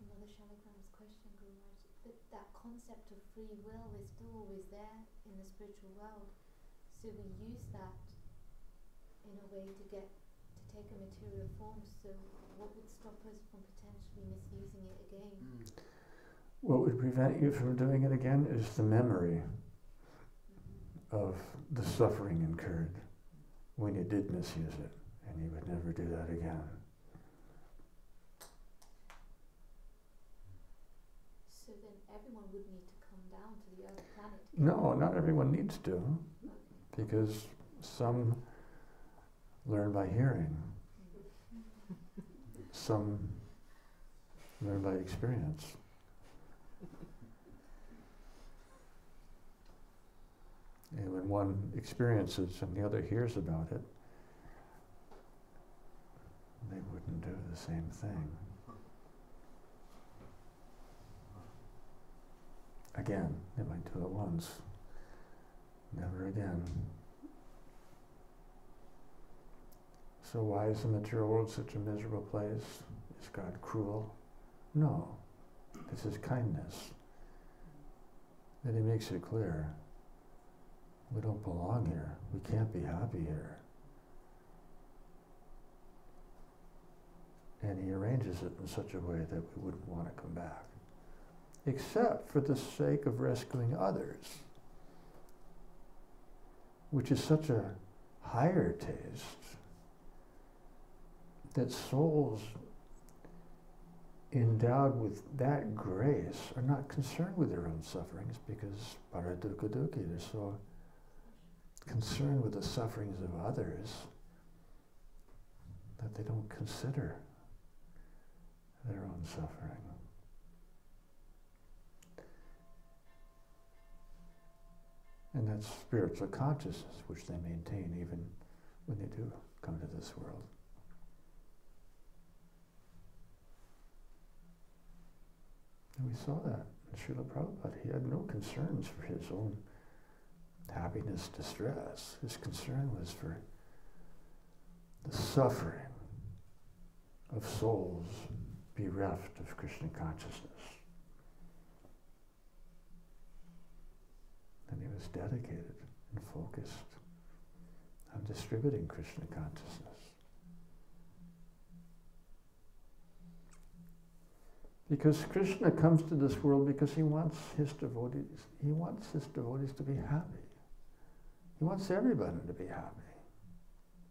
Mother Shalikram's question, Guru Maharaj, that concept of free will is still always there in the spiritual world. So we use that in a way to take a material form. So what would stop us from potentially misusing it again? What would prevent you from doing it again is the memory of the suffering incurred when you did misuse it, and you would never do that again. So then everyone would need to come down to the Earth planet? No, not everyone needs to, because some learn by hearing, some learn by experience. And when one experiences and the other hears about it, they wouldn't do the same thing. Again, they might do it once, never again. So why is the material world such a miserable place? Is God cruel? No, it's His kindness. Then He makes it clear. We don't belong here. We can't be happy here. And He arranges it in such a way that we wouldn't want to come back, except for the sake of rescuing others, which is such a higher taste that souls endowed with that grace are not concerned with their own sufferings, because paradukha dukhi, they're so concerned with the sufferings of others that they don't consider their own suffering. And that's spiritual consciousness, which they maintain even when they do come to this world. And we saw that in Srila Prabhupada. He had no concerns for his own happiness, distress. His concern was for the suffering of souls bereft of Krishna consciousness. And he was dedicated and focused on distributing Krishna consciousness. Because Krishna comes to this world because he wants his devotees to be happy. He wants everyone to be happy.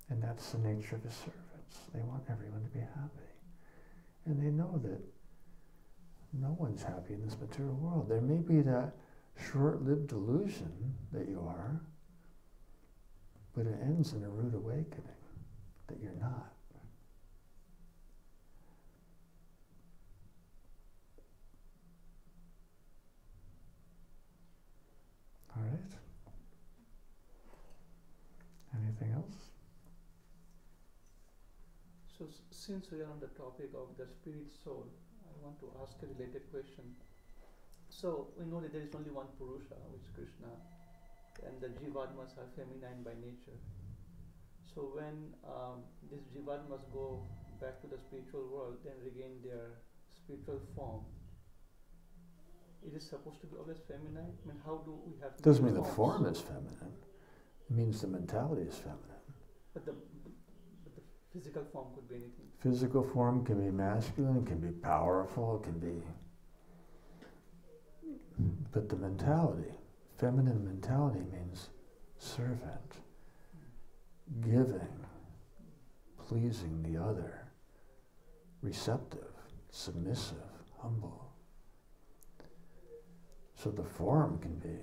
And that's the nature of his servants. They want everyone to be happy. And they know that no one's happy in this material world. There may be that short-lived delusion that you are, but it ends in a rude awakening that you're not. All right. Anything else? So since we are on the topic of the spirit soul, I want to ask a related question. So we know that there is only one Purusha, which is Krishna, and the Jivatmas are feminine by nature. So when these Jivatmas go back to the spiritual world and regain their spiritual form, it is supposed to be always feminine? I mean, how do we have... Doesn't mean the form is feminine. It means the mentality is feminine. But the physical form could be anything. Physical form can be masculine, can be powerful, it can be... But the mentality, feminine mentality means servant, giving, pleasing the other, receptive, submissive, humble. So the form can be,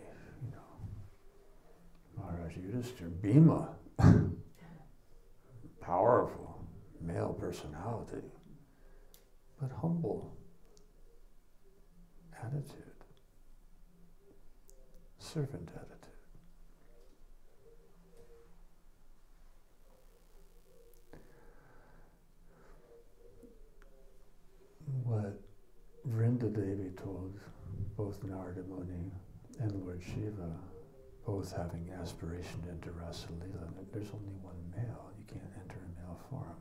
Maharaj Yudhishthira, Bhima, powerful, male personality, but humble attitude, servant attitude. What Vrindadevi told both Narada Muni and Lord Shiva, both having aspiration to enter Rasa Leela, that there's only one male. You can't enter a male form.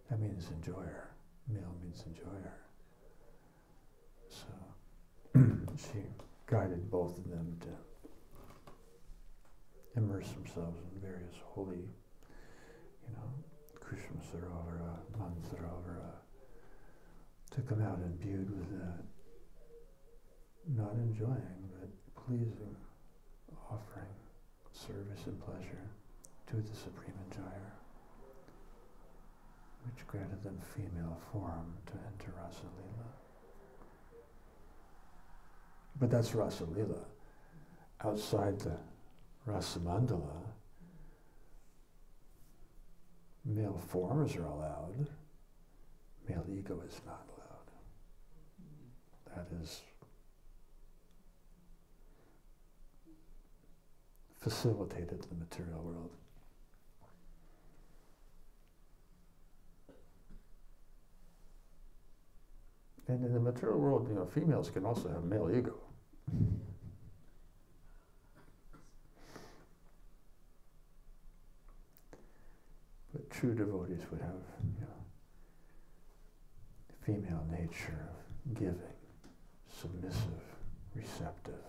That means enjoyer. Male means enjoyer. So she guided both of them to immerse themselves in various holy, Krishna Sarovara, Mansarovara, to come out imbued with that, not enjoying, but pleasing, offering service and pleasure to the Supreme Enjoyer, which granted them female form to enter Rasa Lila. But that's Rasa Lila. Outside the Rasa Mandala, male forms are allowed, male ego is not allowed. That is facilitated in the material world. And in the material world, females can also have male ego. But true devotees would have, female nature of giving, submissive, receptive,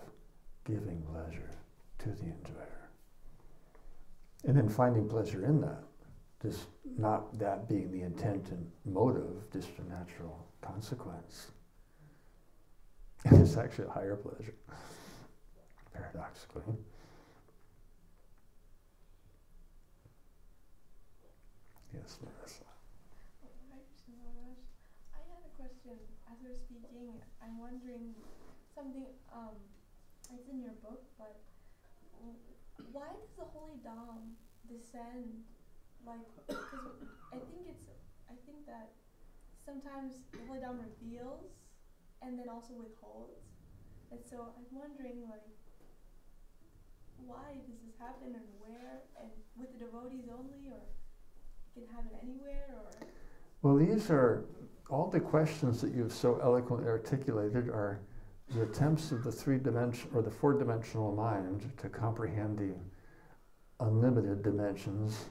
giving pleasure to the enjoyer. And then finding pleasure in that, just not that being the intent and motive, just a natural consequence. And it's actually a higher pleasure, paradoxically. Yes, Marissa. Hi, Krishna Maharaj. I had a question. As you were speaking, I'm wondering something, it's in your book, but why does the Holy Dham descend? Because I think that sometimes the Holy Dham reveals and then also withholds. And so I'm wondering, why does this happen and where? And with the devotees only, or you can have it anywhere, or? Well, these are all the questions that you've so eloquently articulated are the attempts of the the four-dimensional mind to comprehend the unlimited dimensions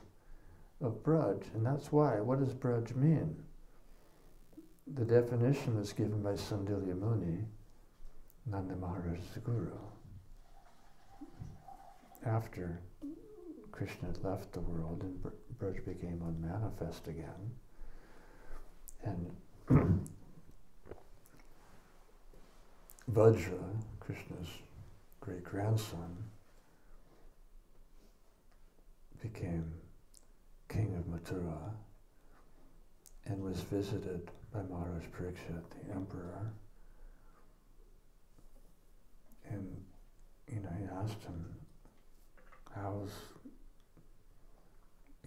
of Braj. And that's why. What does Braj mean? The definition is given by Sandilya Muni, Nanda Maharaj's guru, after Krishna had left the world and Braj became unmanifest again. And Vajra, Krishna's great-grandson, became king of Mathura and was visited by Maharaj Parikshit, the emperor. And, he asked him, how's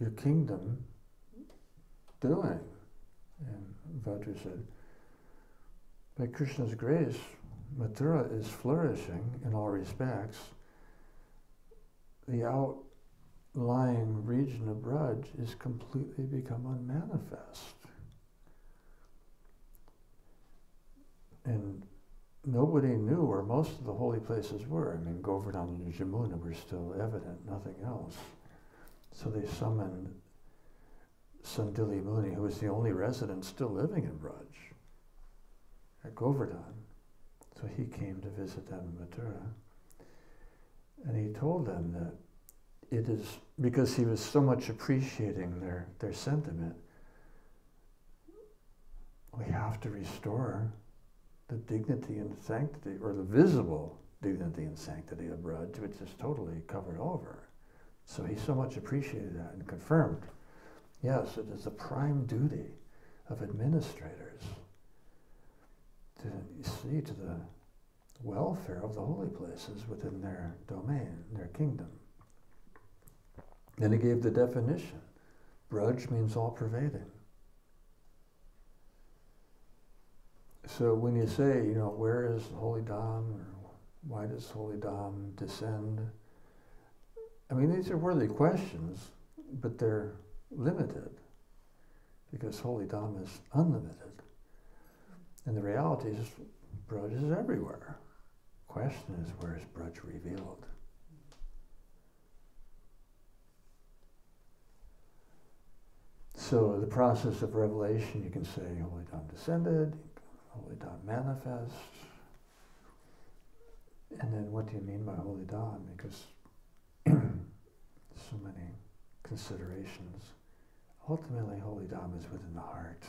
your kingdom doing? And Vajra said, by Krishna's grace, Mathura is flourishing in all respects. The outlying region of Braj is completely become unmanifest. And nobody knew where most of the holy places were. Govardhan and Jamuna were still evident, nothing else. So they summoned Sandilya Muni, who was the only resident still living in Braj, at Govardhan. So he came to visit them in Mathura. And he told them that it is, because he was so much appreciating their sentiment, we have to restore the dignity and sanctity, or the visible dignity and sanctity of Braj, which is totally covered over. So he so much appreciated that and confirmed, yes, it is the prime duty of administrators to see to the welfare of the holy places within their domain, their kingdom. Then he gave the definition. Braj means all-pervading. So when you say, where is the Holy Dham, or why does Holy Dham descend? These are worthy questions, but they're limited, because Holy Dham is unlimited. And the reality is, Braj is everywhere. Question is, where is Braj revealed? So the process of revelation, you can say Holy Dham descended, Holy Dham manifest? And then what do you mean by Holy Dham? Because so many considerations. Ultimately, Holy Dham is within the heart.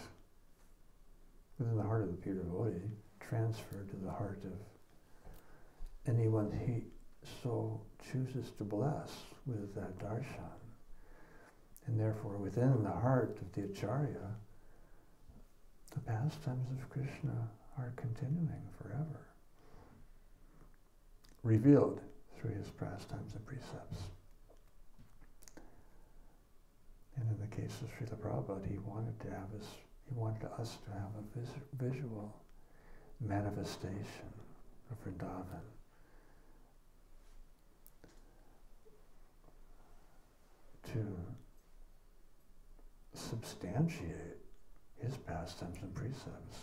Within the heart of the pure devotee, transferred to the heart of anyone he so chooses to bless with that darshan. And therefore, within the heart of the acharya, the pastimes of Krishna are continuing forever, revealed through his pastimes and precepts. And in the case of Srila Prabhupada, he wanted us to have a visual manifestation of Vrindaban. To substantiate his pastimes and precepts.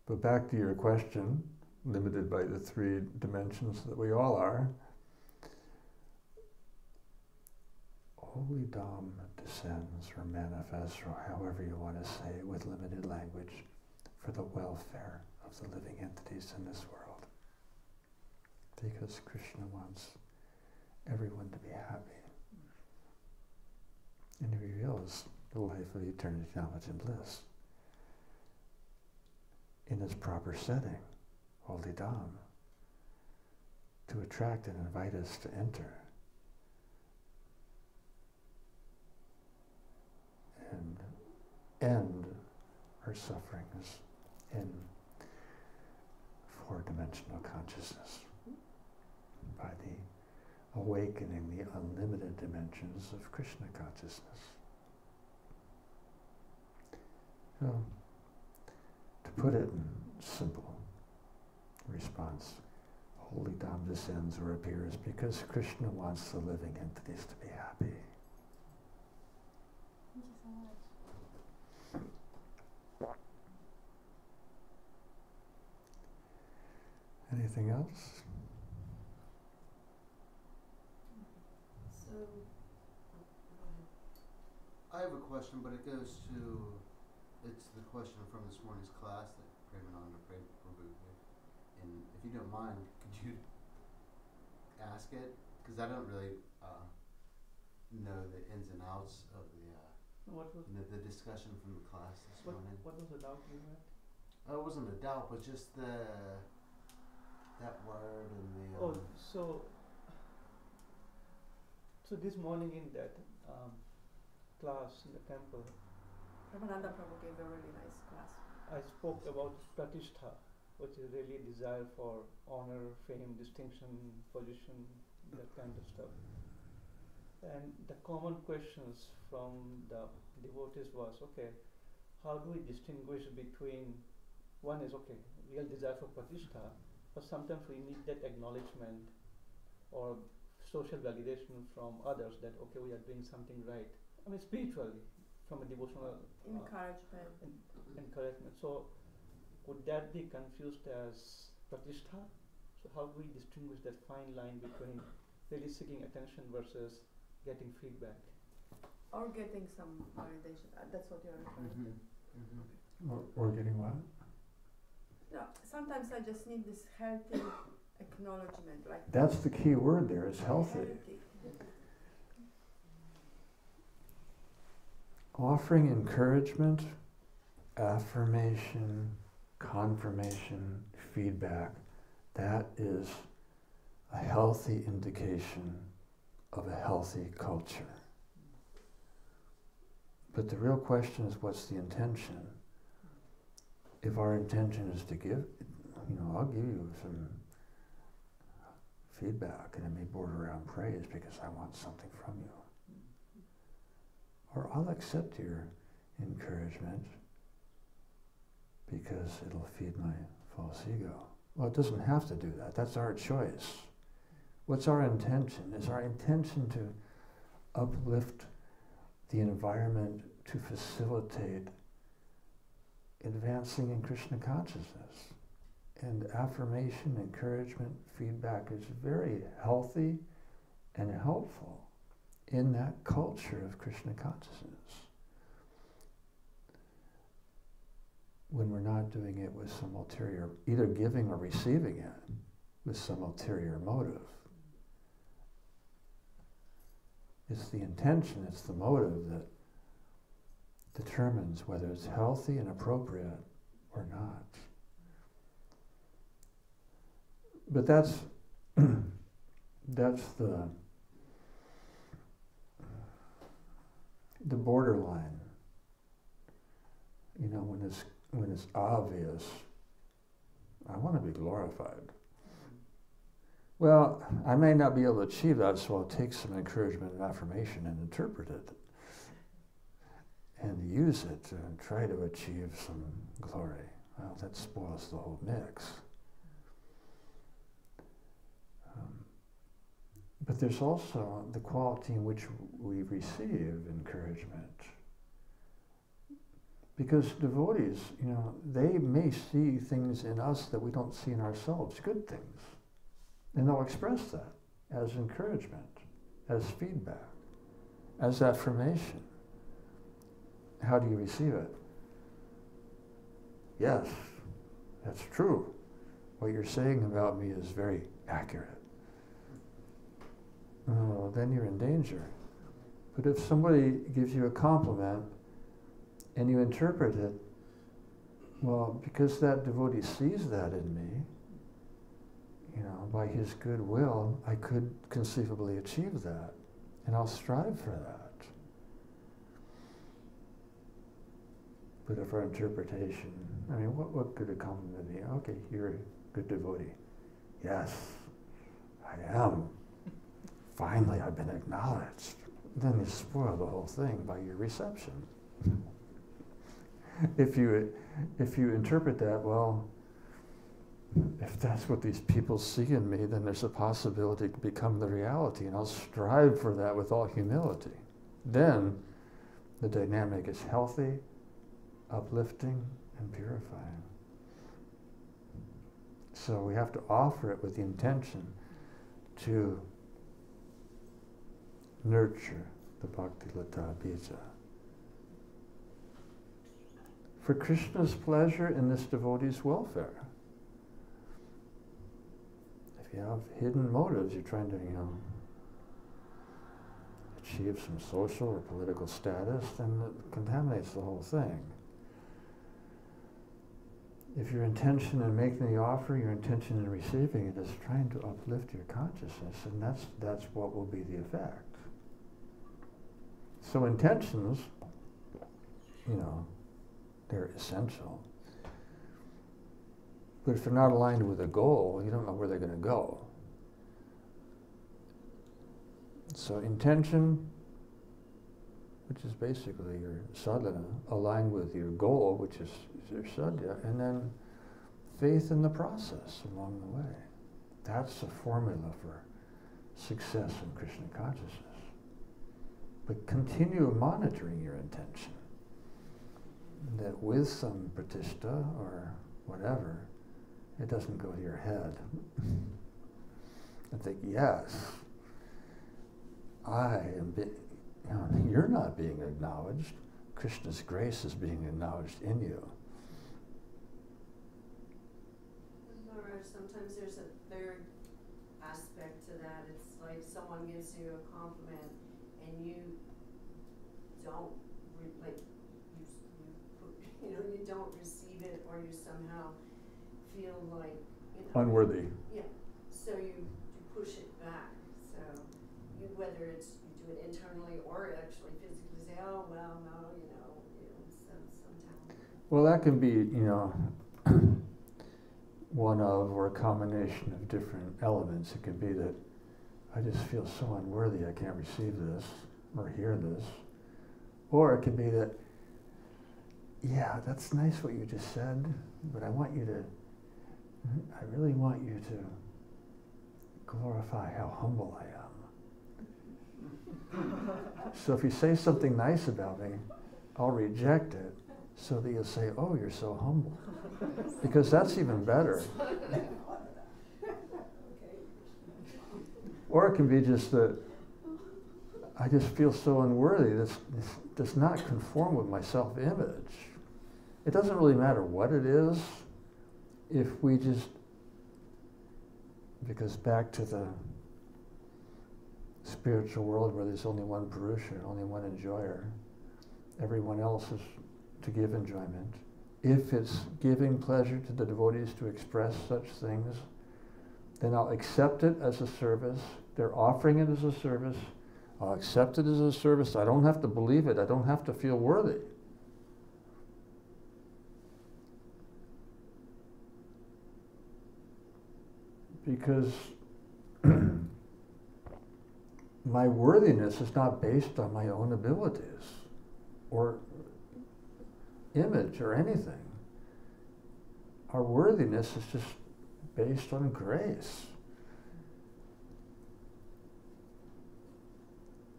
But back to your question, limited by the three dimensions that we all are, Holy Dham descends or manifests, or however you want to say it, with limited language, for the welfare of the living entities in this world. Because Krishna wants everyone to be happy. And he reveals the life of eternity, knowledge, and bliss in its proper setting, Holy Dham, to attract and invite us to enter. And end our sufferings in four-dimensional consciousness by the awakening the unlimited dimensions of Krishna consciousness. So, to put it in simple response, Holy Dham descends or appears because Krishna wants the living entities to be happy. Thank you so much. Anything else? So, go ahead. I have a question, but it goes to, it's the question from this morning's class that Premananda Prabhu gave. And if you don't mind, could you ask it? Because I don't really know the ins and outs of What was the discussion from the class this morning. what was the doubt you had? It wasn't a doubt, but just that word and the. So this morning in that class in the temple, Ramananda Prabhu gave a really nice class. I spoke about pratishtha, which is really desire for honor, fame, distinction, position, that kind of stuff. And the common questions from the devotees was, okay, how do we distinguish between, one is, okay, real desire for pratishtha, but sometimes we need that acknowledgement or social validation from others that, okay, we are doing something right. I mean, spiritually, from a devotional Encouragement. encouragement. So, would that be confused as pratishtha? So, how do we distinguish that fine line between really seeking attention versus getting feedback? Or getting some validation. That's what you're referring to. Or getting what? No, sometimes I just need this healthy acknowledgement. Like That's the key word there, is healthy. Offering encouragement, affirmation, confirmation, feedback, that is a healthy indication of a healthy culture. But the real question is, what's the intention? If our intention is to give, I'll give you some feedback, and it may border around praise because I want something from you. Or I'll accept your encouragement because it'll feed my false ego. Well, it doesn't have to do that. That's our choice. What's our intention? Is our intention to uplift the environment to facilitate advancing in Krishna consciousness? And affirmation, encouragement, feedback is very healthy and helpful in that culture of Krishna consciousness. When we're not doing it with some ulterior, either giving or receiving it with some ulterior motive. It's the intention, it's the motive that determines whether it's healthy and appropriate or not. But that's the borderline. You know, when it's obvious, I want to be glorified. Well, I may not be able to achieve that, so I'll take some encouragement and affirmation and interpret it and use it to try to achieve some glory. Well, that spoils the whole mix. But there's also the quality in which we receive encouragement. Because devotees, you know, they may see things in us that we don't see in ourselves, good things. And they'll express that as encouragement, as feedback, as affirmation. How do you receive it? Yes, that's true. What you're saying about me is very accurate. Oh, then you're in danger. But if somebody gives you a compliment and you interpret it, well, because that devotee sees that in me, you know, by his goodwill, I could conceivably achieve that. And I'll strive for that. But if our interpretation, I mean, what could a compliment be? Okay, you're a good devotee. Yes, I am. Finally, I've been acknowledged. Then you spoil the whole thing by your reception. If you interpret that, well, if that's what these people see in me, then there's a possibility to become the reality, and I'll strive for that with all humility. Then the dynamic is healthy, uplifting, and purifying. So we have to offer it with the intention to nurture the Bhakti Lata Bija. For Krishna's pleasure and this devotee's welfare. If you have hidden motives, you're trying to, you know, achieve some social or political status, then it contaminates the whole thing. If your intention in making the offer, your intention in receiving it is trying to uplift your consciousness, and that's what will be the effect. So intentions, you know, they're essential. But if they're not aligned with a goal, you don't know where they're going to go. So intention, which is basically your sadhana, aligned with your goal, which is your sadhya, and then faith in the process along the way. That's a formula for success in Krishna consciousness. But continue monitoring your intention. That with some pratishtha or whatever, it doesn't go to your head. And think, yes, I am you're not being acknowledged. Krishna's grace is being acknowledged in you. Or sometimes there's a third aspect to that. It's like someone gives you a compliment and you don't you don't receive it, or you somehow feel like, you know, Unworthy. Yeah. So you push it back. So whether it's you do it internally or actually physically say, oh well, no, sometimes. Well, that can be, you know, one of or a combination of different elements. It could be that I just feel so unworthy I can't receive this or hear this. Or it could be that, yeah, that's nice what you just said, but I really want you to glorify how humble I am. So if you say something nice about me, I'll reject it so that you'll say, oh, you're so humble. Because that's even better. Or it can be just that I just feel so unworthy. This does not conform with my self-image. It doesn't really matter what it is if we just, because back to the spiritual world where there's only one Purusha, only one enjoyer, everyone else is to give enjoyment. If it's giving pleasure to the devotees to express such things, then I'll accept it as a service. They're offering it as a service. I'll accept it as a service. I don't have to believe it. I don't have to feel worthy. Because my worthiness is not based on my own abilities or image or anything. Our worthiness is just based on grace.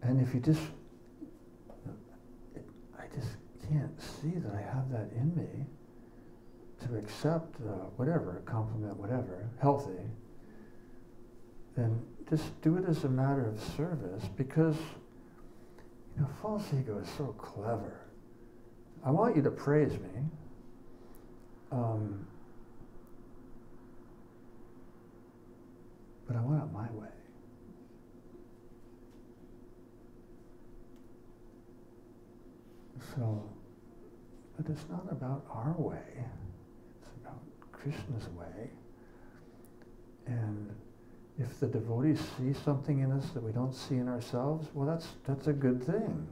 And if you just, I just can't see that I have that in me to accept whatever, a compliment, whatever, healthy, then just do it as a matter of service, because false ego is so clever. I want you to praise me. But I want it my way. So, but it's not about our way. It's about Krishna's way. And if the devotees see something in us that we don't see in ourselves, well, that's a good thing.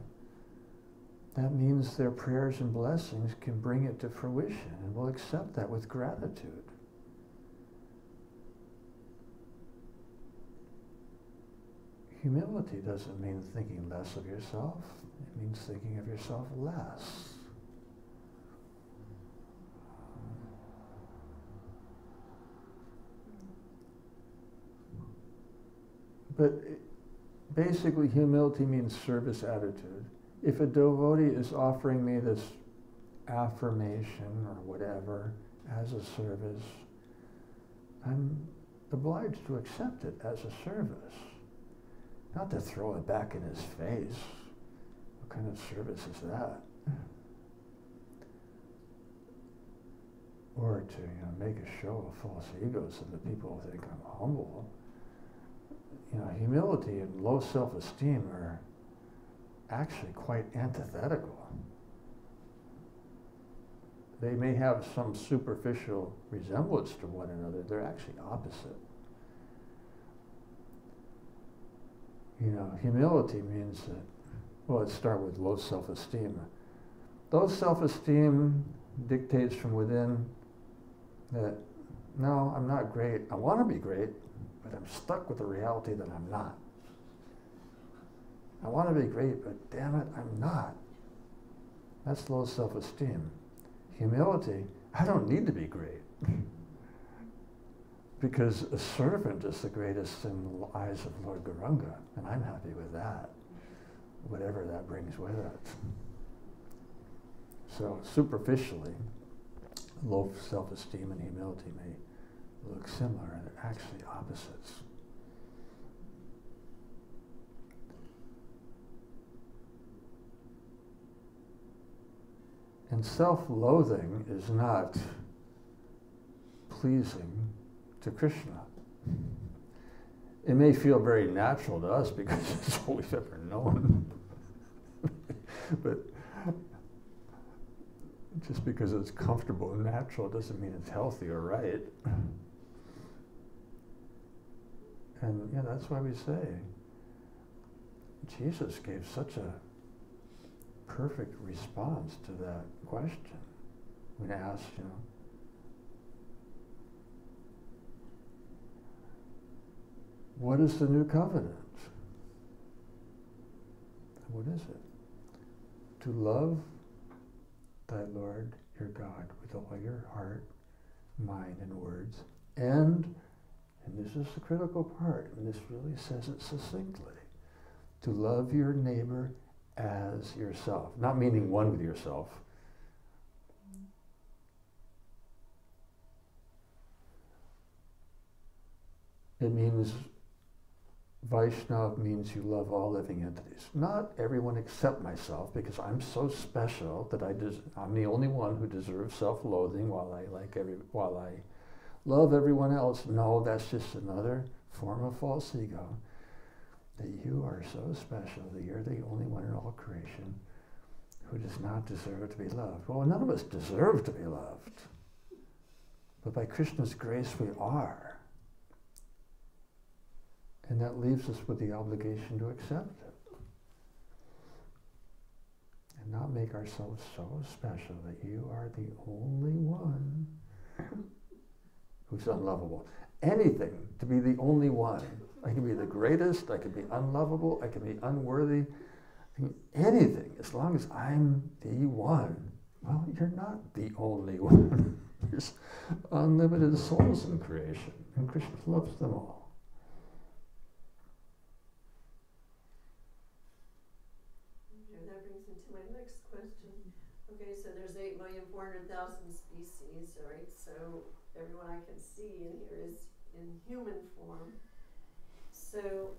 That means their prayers and blessings can bring it to fruition, and we'll accept that with gratitude. Humility doesn't mean thinking less of yourself. It means thinking of yourself less. But basically, humility means service attitude. If a devotee is offering me this affirmation or whatever as a service, I'm obliged to accept it as a service, not to throw it back in his face. What kind of service is that? Or to make a show of false ego so that people think I'm humble. Humility and low self-esteem are actually quite antithetical. They may have some superficial resemblance to one another. They're actually opposite. Humility means that, well, let's start with low self-esteem. Low self-esteem dictates from within that, no, I'm not great. I want to be great, but I'm stuck with the reality that I'm not. I want to be great, but damn it, I'm not. That's low self-esteem. Humility, I don't need to be great. Because a servant is the greatest in the eyes of Lord Gauranga, and I'm happy with that, whatever that brings with it. So superficially, low self-esteem and humility may look similar, and they're actually opposites. And self-loathing is not pleasing to Krishna. It may feel very natural to us because it's all we've ever known. But just because it's comfortable and natural doesn't mean it's healthy or right. And that's why we say Jesus gave such a perfect response to that question when asked, what is the new covenant? What is it? To love thy Lord your God with all your heart, mind, and words, and this is the critical part, and this really says it succinctly, to love your neighbor as yourself. Not meaning one with yourself. It means Vaishnav means you love all living entities. Not everyone except myself, because I'm so special that I'm the only one who deserves self-loathing while I love everyone else. No, that's just another form of false ego. That you are so special that you're the only one in all creation who does not deserve to be loved. Well, none of us deserve to be loved. But by Krishna's grace, we are. And that leaves us with the obligation to accept it. And not make ourselves so special that you are the only one who's unlovable. Anything to be the only one. I can be the greatest, I can be unlovable, I can be unworthy. Anything, as long as I'm the one. Well, you're not the only one. There's unlimited souls in creation, and Krishna loves them all. Okay, that brings me to my next question. Okay, so there's 8,400,000 species, right? So everyone I can see in here is in human form. So